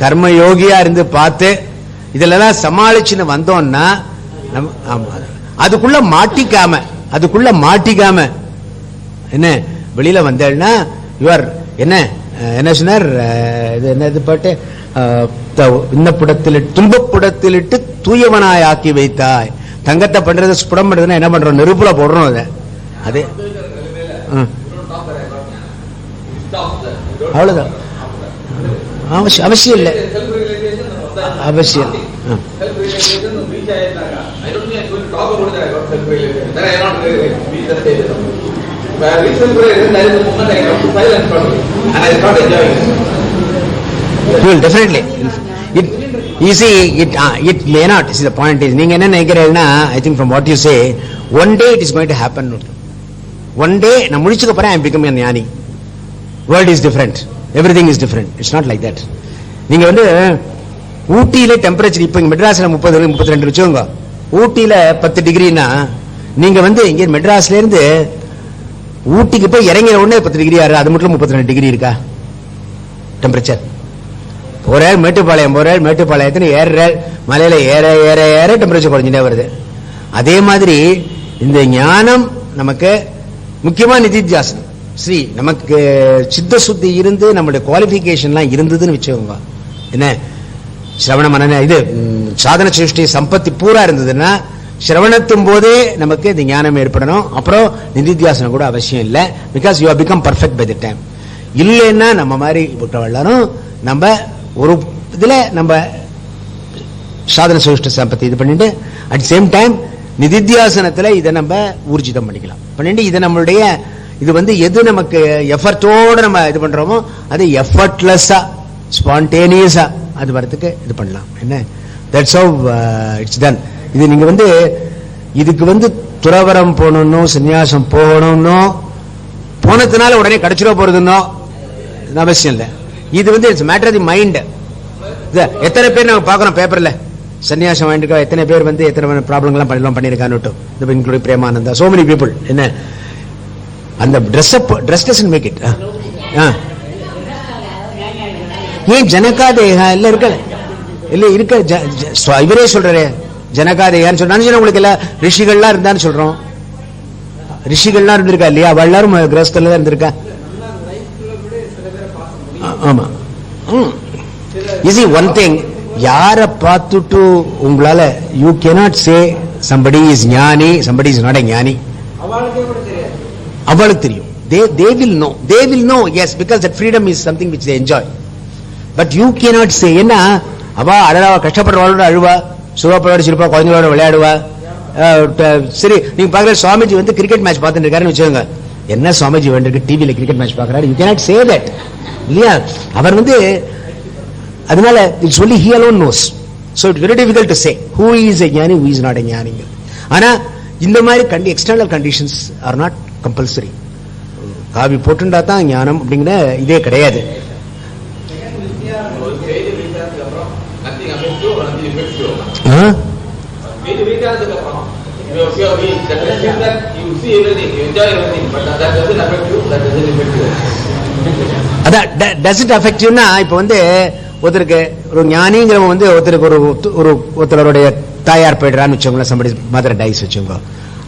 கர்மயோகியா இருந்து பார்த்து இதெல்லாம் சமாளிச்சுன்னு வந்தோம்னா, அதுக்குள்ள மாட்டிக்காம என்ன வெளியில வந்தேன்னா யுவர் என்ன என்ன சொன்னார், இது என்னது பாட்டு, இன்னப்புடத்தில் துன்பப்புடத்திலிட்டு தூயவனாய் ஆக்கி வைத்தாய். தங்கத்தை பண்றது ஸ்புடம் பண்றதுன்னா என்ன பண்றோம், நெருப்புல போடுறோம். அது அவ்வளவுதான். அவசியம் இல்லை, அவசியம். Definitely. You see, it may not. See, the point is, நீங்க என்ன நினைக்கிறீங்கன்னா, I think from what you say, one day it is going to happen. One day நான் முடிச்சுக்க போறேன், I am becoming a ஞானி. World is different. Everything is different. It's not like that. நீங்க வந்து ஊட்டியில temperature இப்ப மெட்ராஸ்ல 30-32 வச்சுக்கோங்க. ஊட்டியில 10 டிகிரினா நீங்க வந்து இங்க மெட்ராஸ்ல இருந்து ஊட்டிக்கு போய் இறங்கிற உடனே 10 டிகிரி ஆறு, அது மட்டும் 32 டிகிரி இருக்கா டெம்பரேச்சர்? போறாரு மேட்டுப்பாளையம், போறாரு மேட்டுப்பாளையத்துல ஏற மலையில ஏற ஏற ஏற டெம்பரேச்சர் குறைஞ்சிட்டே வருது. அதே மாதிரி இந்த ஞானம் நமக்கு முக்கியமா நிதித்தியாசனம். ஸ்ரீ நமக்கு சித்த சுத்தி இருந்து நம்மளுடைய குவாலிபிகேஷன்லாம் இருந்ததுன்னு வச்சுக்கோங்க. என்ன, சிரவண மனன இது சாதன சிருஷ்டி சம்பத்தி பூரா இருந்ததுன்னா சிரவணத்தும் போதே நமக்கு இந்த ஞானம் ஏற்படணும். அப்புறம் நிதித்தியாசனம் கூட அவசியம் இல்லை. Because you have become perfect by the time. இல்லைன்னா நம்ம மாதிரி விட்டவள்ளாரும் நம்ம ஒரு இதுல நம்ம சாதன சுஷ்ட சம்பத்தி இது பண்ணிட்டு அட் சேம் டைம் நிதித்தியாசனத்துல இதை நம்ம ஊர்ஜிதம் பண்ணிக்கலாம் பண்ணிட்டு இதை நம்மளுடைய இது எது நமக்கு எஃபர்ட்டோட நம்ம இது பண்றோமோ அது எஃபர்ட்லெஸ்ஸா ஸ்பான்டேனியஸா அது வரதுக்கு இது பண்ணலாம். என்ன தட்ஸ் ஹவ் இட்ஸ் டன். இது நீங்க இதுக்கு துறவரம் போகணும்னோ சன்னியாசம் போகணும்னோ போனதுனால உடனே கிடைச்சிட போறதுன்னோ அவசியம் இல்லை. இது it's matter of the mind. எத்தனை பேர் நம்ம பார்க்கறோம் பேப்பர்ல சன்னியாசம் வாங்கிட்டு எத்தனை பேர் எத்தனை ப்ராப்ளம்லாம் பண்ணிருக்கான்னு including Premananda so many people. என்ன அந்த ட்ரெஸ் டசன்ட் மேக் இட். ஏன் ஜனகாதேகா இல்ல இருக்க இல்ல இருக்க இவரே சொல்றாரு ஜனகாதேகான்னு சொல்ற. உங்களுக்கு எல்லாம் ரிஷிகள்லாம் இருந்தான்னு சொல்றோம். ரிஷிகள்லாம் இருந்திருக்கா இல்லையா? அவ எல்லாரும் கிரகஸ்தல தான் இருந்திருக்கா. ஆமா. ஒன் திங் யார பார்த்துட்டு உங்களால you cannot say somebody is ஞானி somebody is not a ஞானி. அவளுக்கு தெரியும். they will know yes because that freedom is something which they enjoy. but you cannot say என்ன அவ அழவா கஷ்டப்படுறவளோட அழுவா சுகப்படோட சிரிப்பா குழந்தைகளோட விளையாடுவா. சரி நீங்க பாக்குற சுவாமிஜி கிரிக்கெட் மேட்ச் பார்த்துட்டு இருக்காருன்னு வச்சுக்கோங்க. என்ன சுவாமிஜி வேண்டிருக்கு டிவில கிரிக்கெட் மேட்ச் பாக்குறாரு. யூ கேனாட் சே தட் இல்லையா? அவர் அதனால it's only he alone knows. so it's very difficult to say who is a ஞானி who is not a ஞானி. ஆனா இந்த மாதிரி external conditions are not compulsory. காவி போட்டுண்டா தான் ஞானம் அப்படிங்கிற இதே கிடையாது. doesn't affect you னா இப்ப ஒருத்தருக்கு ஒரு ஞானிங்கிறவன் ஒருத்தருக்கு ஒருத்தருடைய தாயார் போயிடுறான்னு வச்சோங்களா. somebody mother dies வச்சுங்க.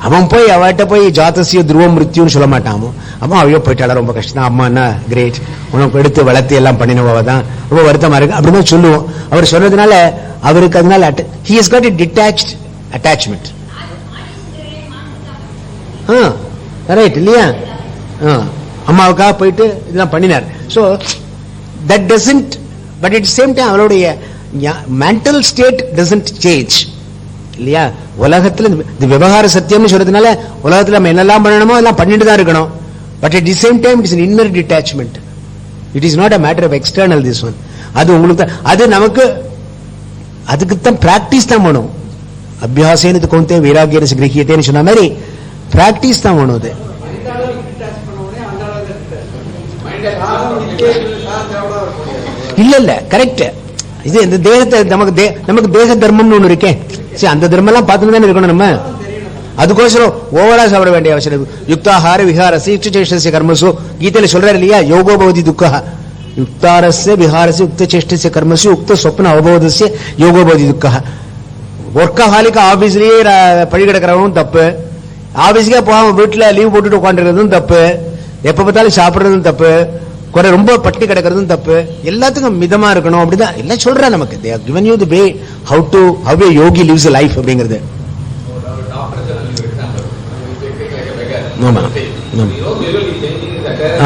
அவன் போய் அவட்ட போய் ஜாதசிய துருவம் மிருத்யுன்னு சொல்ல மாட்டாமோ. அவன் அவையோ போயிட்டால ரொம்ப கஷ்டம் தான். அம்மா என்ன கிரேட் உனக்கு எடுத்து வளர்த்து எல்லாம் பண்ணினவ தான் ரொம்ப வருத்தமா இருக்கு அப்படின்னு சொல்லுவோம். அவர் சொன்னதுனால அவருக்கு அதனால he has got a detached attachment. Right இல்லையா? அம்மாவுக்காக போயிட்டு இதெல்லாம் பண்ணினார். so that doesn't but at the same time அவளுடைய mental state doesn't change இல்லையா? உலகத்துல இந்த விவகார சத்தியம்னு சொல்றதுனால உலகத்துல நம்ம என்னெல்லாம் பண்ணணுமோ எல்லாம் பண்ணிட்டு தான் இருக்கணும். But at the same time it is an inner detachment. it is not a matter of external this one. அது உங்களுக்கு அது நமக்கு அதுக்கு தான் பிராக்டிஸ் தான் வேணும். அபியாசேன கோந்தே வைராகியன கிரகியத்தேன்னு சொன்ன மாதிரி பிராக்டிஸ் தான் வேணும். அது இல்ல இல்ல கரெக்ட். இது இந்த தேகத்தை நமக்கு தேக தர்மம்னு ஒண்ணு இருக்கேன். சரி அந்த தர்மம் எல்லாம் பார்த்துட்டு தானே இருக்கணும் நம்ம. அதுக்கோசரம் ஓவரா சாப்பிட வேண்டிய அவசியம். யுக்தாஹார விஹாரசி யுக்தசேஷ்டஸ்ய கர்மசு கீதையில சொல்றாரு இல்லையா? யோகோ பவதி துக்கஹ யுக்தாரஸ்ய விஹாரசி யுக்தசேஷ்டஸ்ய கர்மசு யுக்த சொப்ன அவபோதஸ்ய யோகோ பவதி துக்கஹ. ஒர்க்கஹாலிக்க ஆபீஸ்லயே பழி கிடக்கிறவனும் தப்பு. ஆபீஸ்க்கே போகாம வீட்டுல லீவ் போட்டுட்டு உட்காந்துருக்கிறதும் தப்பு. எப்ப பார்த்தாலும் சாப்பிடுறதும் தப்பு. ரொம்ப பட்டி கிடக்கிறதும் தப்பு. எல்லாத்துக்கும் மிதமா இருக்கணும் அப்படிதான் எல்லாம் சொல்றேன் நமக்கு. they have given you the way how a yogi lives a life அப்படிங்கிறது. ஆமா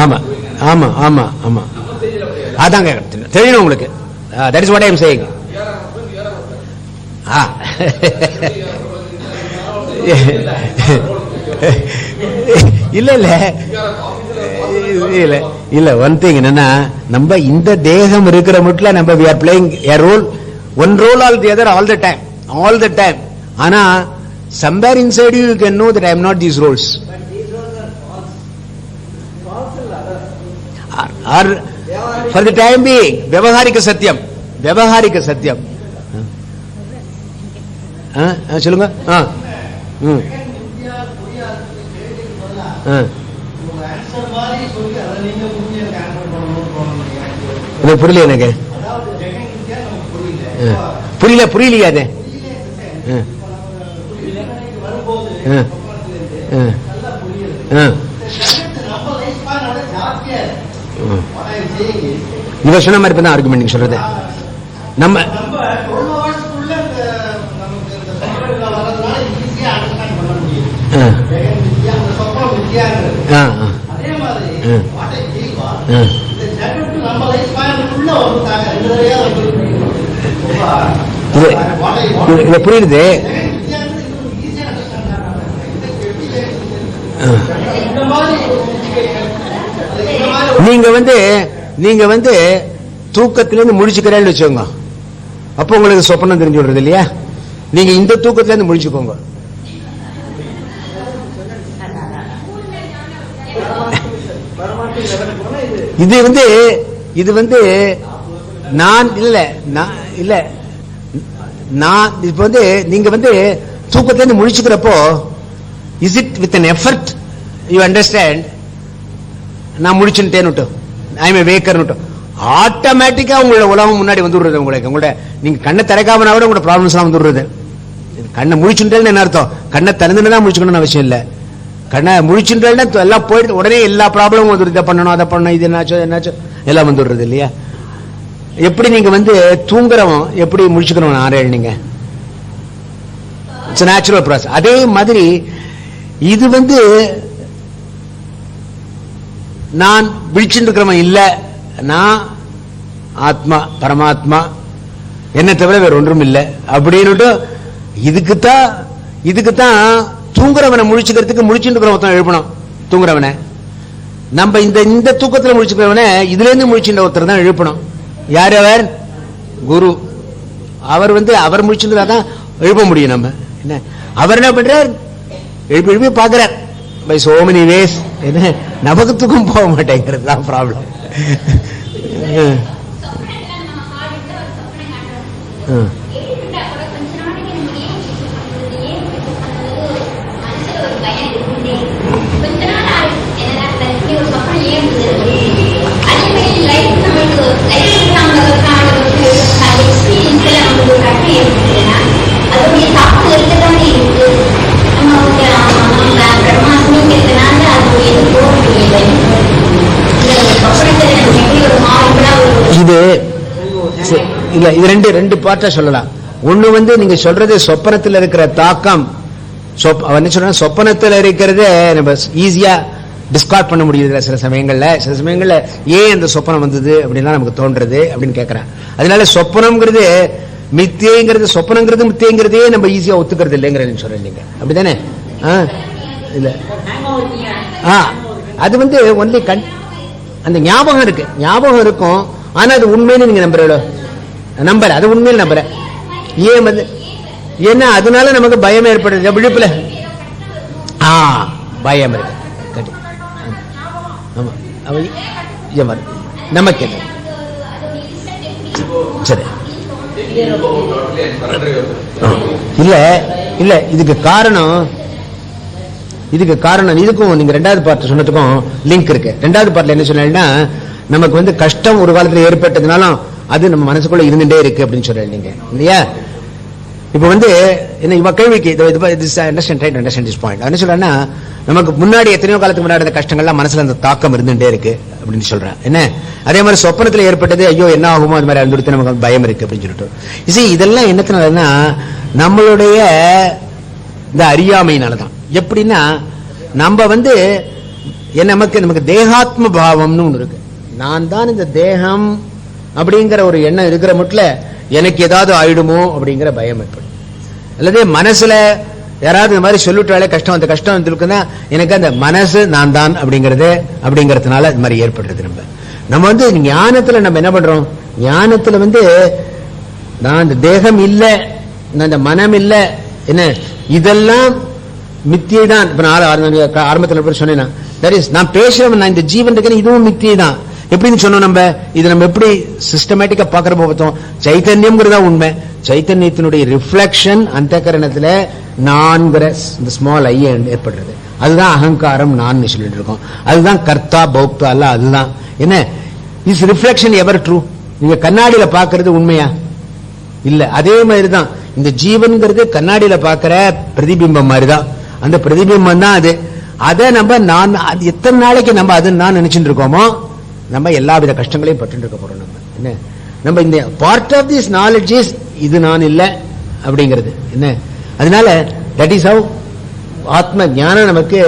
ஆமா ஆமா ஆமா ஆமா அதாங்க தெரியணும் உங்களுக்கு. that is what I am saying. இல்ல இல்ல இல்ல இல்ல ஒன் திங் என்னன்னா நம்ம இந்த தேகம் இருக்கிற மட்டும் நம்ம we are playing a role, one role or the other all the time. ஆனா somewhere inside you you can know that I am not these roles. Or for the time being vyavaharika satyam சொல்லுங்க. புரியல எனக்கு. புரியலையா அது? இவ சொன்ன மாதிரி தான் ஆர்குமெண்ட் சொல்றது. நம்ம புரியுது. நீங்க வந்து தூக்கத்திலிருந்து முழிச்சுக்கிறேன்னு வச்சுக்கோங்க, அப்போ உங்களுக்கு சொப்பனம் தெரிஞ்சு விடுறது இல்லையா? நீங்க இந்த தூக்கத்துல இருந்து முழிச்சுக்கோங்க. இது வந்து நான் இல்ல நான் இப்ப வந்து நீங்க வந்து தூக்கத்துல இருந்து முழிச்சுக்கிறப்போ is it with an effort you understand நான் முழிச்சுட்டேன்னு ஐ எம் வேக்கர்னு ஆட்டோமேட்டிக்கா உங்களோட உலகம் முன்னாடி வந்து விடுறது. உங்களோட நீங்க கண்ணை திறக்காமனா கூட உங்களோட ப்ராப்ளம்ஸ் எல்லாம் வந்து விடுறது. கண்ணை முழிச்சுட்டேன்னு என்ன அர்த்தம்? கண்ணை திறந்துதான் முழிச்சுக்கணும்னு அவசியம் இல்ல. கண்ணை முழிச்சுட்டேன்னா எல்லாம் போயிட்டு உடனே எல்லா ப்ராப்ளமும் வந்து இதை பண்ணணும் அதை பண்ணணும் இது என்னாச்சோ எல்லாம் வந்து விடுறது இல்லையா? எப்படி நீங்க வந்து தூங்குறவன் எப்படி முழிச்சுக்கணும் ஆரேழ் நீங்க இட்ஸ் நேச்சுரல் ப்ராசஸ். அதே மாதிரி இது வந்து நான் விழிச்சுட்டு இருக்கிறவன் இல்ல, நான் ஆத்மா பரமாத்மா என்ன தவிர வேற ஒன்றும் இல்லை அப்படின்னு இதுக்குத்தான் தூங்குறவனை முழிச்சுக்கிறதுக்கு முழிச்சுட்டு இருக்கிறவன் எழுப்பணும். தூங்குறவனை நம்ம இந்த தூக்கத்தில் முழிச்சுக்கிறவனை இதுல இருந்து முழிச்சுட்ட ஒருத்தர் தான் எழுப்பணும். யார் அவர்? குரு. அவர் வந்து அவர் முழிச்சுதான் எழுப்ப முடியும். நம்ம என்ன அவர் என்ன பண்றார்? எழுப்பி பார்க்கிறார் பை சோ மெனி வேஸ். என்ன நமக்கு தூக்கம் போக மாட்டேங்கிறது தான் ப்ராப்ளம். இது இல்ல, இது ரெண்டு பார்ட்டா சொல்லலாம். ஒண்ணு வந்து நீங்க சொல்றது சொப்பனத்தில் இருக்கிற தாக்கம். என்ன சொல்ற சொப்பனத்தில் இருக்கிறது நம்ம ஈஸியா டிஸ்கார்ட் பண்ண முடியுது சில சமயங்கள்ல ஏன் அந்த சொப்பனம் வந்தது அப்படின்னா நமக்கு தோன்றது அப்படின்னு கேட்கிறேன். அதனால சொப்பனம்ங்கிறது மித்தியங்கிறது சொப்பனங்கிறது மித்தியங்கிறதே நம்ம ஈஸியா ஒத்துக்கிறது இல்லைங்கிறேன்னு சொல்றீங்க. அப்படித்தானே? இல்ல அது வந்து ஒன்லி அந்த ஞாபகம் இருக்கும். ஆனா அது உண்மைன்னு நீங்க நம்புற அது உண்மையில நம்புற. ஏன் வந்து ஏன்னா அதனால நமக்கு பயம் ஏற்படுது. விழுப்புல பயம் இருக்கு. நமக்கு சரி இல்ல இதுக்கு காரணம் இதுக்கும் நீங்க ரெண்டாவது பார்ட் சொன்னதுக்கும் லிங்க் இருக்கு. ரெண்டாவது பார்ட்ல என்ன சொன்னா நமக்கு வந்து கஷ்டம் ஒரு காலத்துல ஏற்பட்டதுனாலும் அது நம்ம மனசுக்குள்ள இருந்துட்டே இருக்கு அப்படின்னு சொல்றீங்க இல்லையா? இப்ப வந்து என்ன இவ கேள்விக்கு என்ன சொல்றேன்னா நமக்கு முன்னாடி எத்தனையோ காலத்துக்கு முன்னாடி அந்த கஷ்டங்கள்லாம் மனசுல அந்த தாக்கம் இருந்துட்டே இருக்கு அப்படின்னு சொல்றேன். என்ன அதே மாதிரி சொப்பனத்துல ஏற்பட்டது ஐயோ என்ன ஆகுமோ அது மாதிரி அனுபவித்து நமக்கு பயம் இருக்கு அப்படின்னு சொல்லிட்டு இதெல்லாம் என்னத்தினாலன்னா நம்மளுடைய இந்த அறியாமையினாலதான். எப்படின்னா நம்ம வந்து நமக்கு தேகாத்ம பாவம்னு ஒண்ணு இருக்கு. நான் தான் இந்த தேகம் அப்படிங்கிற ஒரு எண்ணம் இருக்கிற மட்டும் எனக்கு ஏதாவது ஆயிடுமோ அப்படிங்கிற பயம் ஏற்படும். அல்லது மனசுல யாராவது இந்த மாதிரி சொல்லிட்டாலே கஷ்டம் அந்த கஷ்டம் இருக்குன்னா எனக்கு அந்த மனசு நான் தான் அப்படிங்கறதுனால இது மாதிரி ஏற்படுறது. நம்ம வந்து ஞானத்துல நம்ம என்ன பண்றோம்? ஞானத்துல வந்து நான் இந்த தேகம் இல்ல, நான் இந்த மனம் இல்ல, என்ன இதெல்லாம் மித்தியை தான். இப்ப நான் ஆரம்பத்தில் சொன்னேன்னா நான் பேசுறேன், நான் இந்த ஜீவன் இருக்கேன், இதுவும் மித்தியை தான். எப்படின்னு சொன்னோம் நம்ம இது நம்ம எப்படி சிஸ்டமேட்டிக்கா பாக்குறப்ப பார்த்தோம் சைத்தன்யம்ங்கிறதா உண்மை. சைத்தன்யத்தினுடைய ரிஃப்ளெக்ஷன் அந்த கரணத்துல நான்கிற இந்த ஸ்மால் ஐ ஏற்படுறது. அதுதான் அகங்காரம் நான் சொல்லிட்டு இருக்கோம். அதுதான் கர்த்தா பௌக்தா அல்ல. அதுதான் என்ன இஸ் ரிஃப்ளெக்ஷன் எவர் ட்ரூ? நீங்க கண்ணாடியில பாக்குறது உண்மையா இல்ல? அதே மாதிரிதான் இந்த ஜீவன்கிறது கண்ணாடியில பாக்குற பிரதிபிம்பம் மாதிரிதான். அந்த பிரதிபிம்பம் தான் அது. அதை நம்ம நான் எத்தனை நாளைக்கு நம்ம அது நான் நினைச்சுட்டு இருக்கோமோ நம்ம எல்லா வித கஷ்டங்களையும் பட்டு இருக்க போறோம். நம்ம என்ன நம்ம இந்த part of this knowledge is இது நான் இல்ல அப்படிங்கிறது என்ன. அதனால தட் இஸ் ஹவ் ஆத்ம ஞானம் நமக்கு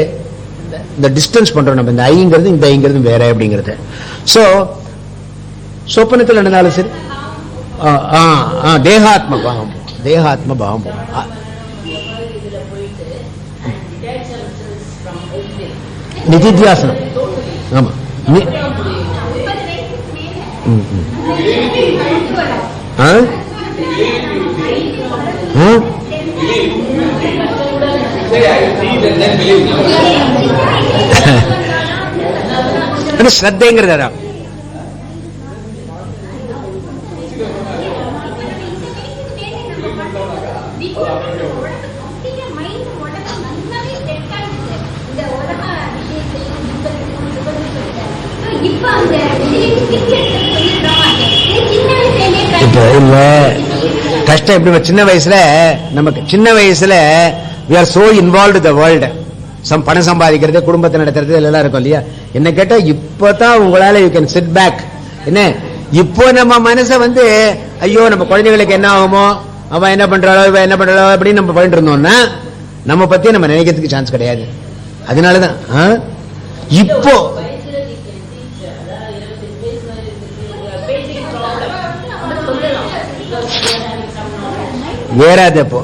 இந்த டிஸ்டன்ஸ் பண்றோம். நம்ம இந்த ஐங்கிறது இந்த ஐங்கிறது வேற அப்படிங்கிறது. சோ சொப்பனத்தில் நடந்தாலும் சரி தேகாத்ம பாவம், தேகாத்ம பாவம். நிதித்தியாசனம். ஆமா, ஸ்ரத்தைங்கிறதா இப்ப இல்ல கஷ்டம் எப்படி சின்ன வயசுல நமக்கு சின்ன வயசுல we are so involved in the world. பணம் சம்பாதிக்கிறது, குடும்பத்தை நடத்துறது எல்லாம் இருக்கும் இல்லையா. என்ன கேட்டா இப்பதான் உங்களால யூ கேன் சிட் பேக். என்ன இப்போ நம்ம மனசை வந்து ஐயோ நம்ம குழந்தைகளுக்கு என்ன ஆகுமோ, அவன் என்ன பண்றாளோ இவன் என்ன பண்றாளோ அப்படின்னு நம்ம பண்ணிட்டு இருந்தோம்னா நம்ம பத்தி நம்ம நினைக்கிறதுக்கு சான்ஸ் கிடையாது. அதனாலதான் இப்போ ஏறாது. அப்போ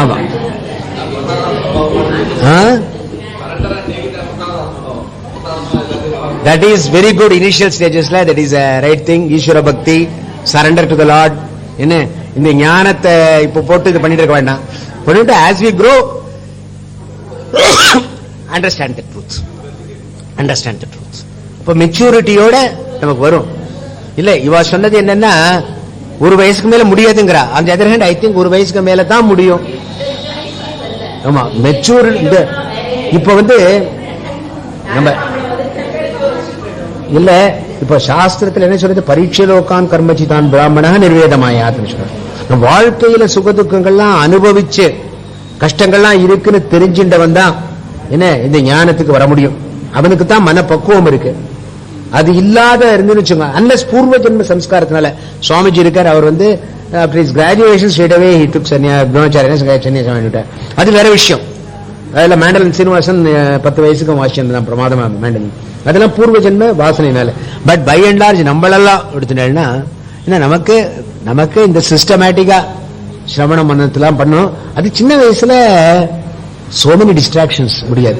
ஆமா that is very good initial stages la, that is a right thing. ஈஸ்வர பக்தி, surrender to the Lord. என்ன இந்த ஞானத்தை இப்ப போட்டு இது பண்ணிட்டு இருக்க வேண்டாம். பண்ணிட்டு as we grow understand the truth, understand the truth. இப்ப மெச்சூரிட்டியோட நமக்கு வரும். இல்ல இவா சொன்னது என்னன்னா ஒரு வயசுக்கு மேல முடியாதுங்கிறா. அந்த அதர் ஹேண்ட் ஐ திங்க் ஒரு வயசுக்கு மேல தான் முடியும். ஆமா மெச்சூர். இப்ப வந்து நம்ம இல்ல இப்ப சாஸ்திரத்துல என்ன சொல்றது, பரீட்சலோகான் கர்மச்சிதான் பிராமணா நிர்வேதமாயாத்னு சொல்ற. நம்ம வாழ்க்கையில சுகதுக்கங்கள்லாம் அனுபவிச்சு கஷ்டங்கள்லாம் இருக்குன்னு தெரிஞ்சின்றவன் தான் என்ன இந்த ஞானத்துக்கு வர முடியும். அவனுக்கு தான் மனப்பக்குவம் இருக்கு. அது இல்லாத இருந்துன்னு வச்சுங்க, அன்லஸ் பூர்வ ஜென்ம சம்ஸ்காரத்தினால. சுவாமிஜி இருக்கார், அவர் வந்து graduation straight away he took சன்னியாசம். அது வேற விஷயம். அதுல மேண்டலின் சீனிவாசன் 10 வயசுக்கு வாசிச்சிருந்தான் பிரமாதமா மேண்டலின். அதெல்லாம் பூர்வ ஜென்ம வாசனைனால. பட் பை அண்ட் லார்ஜ் நம்மளெல்லாம் எடுத்துட்டேன்னா என்ன நமக்கு இந்த சிஸ்டமேட்டிக்கா சிரவண மனத்தெல்லாம் பண்ணும். அது சின்ன வயசுல so many distractions முடியாது.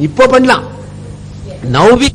இப்போ பண்ணலாம். Now we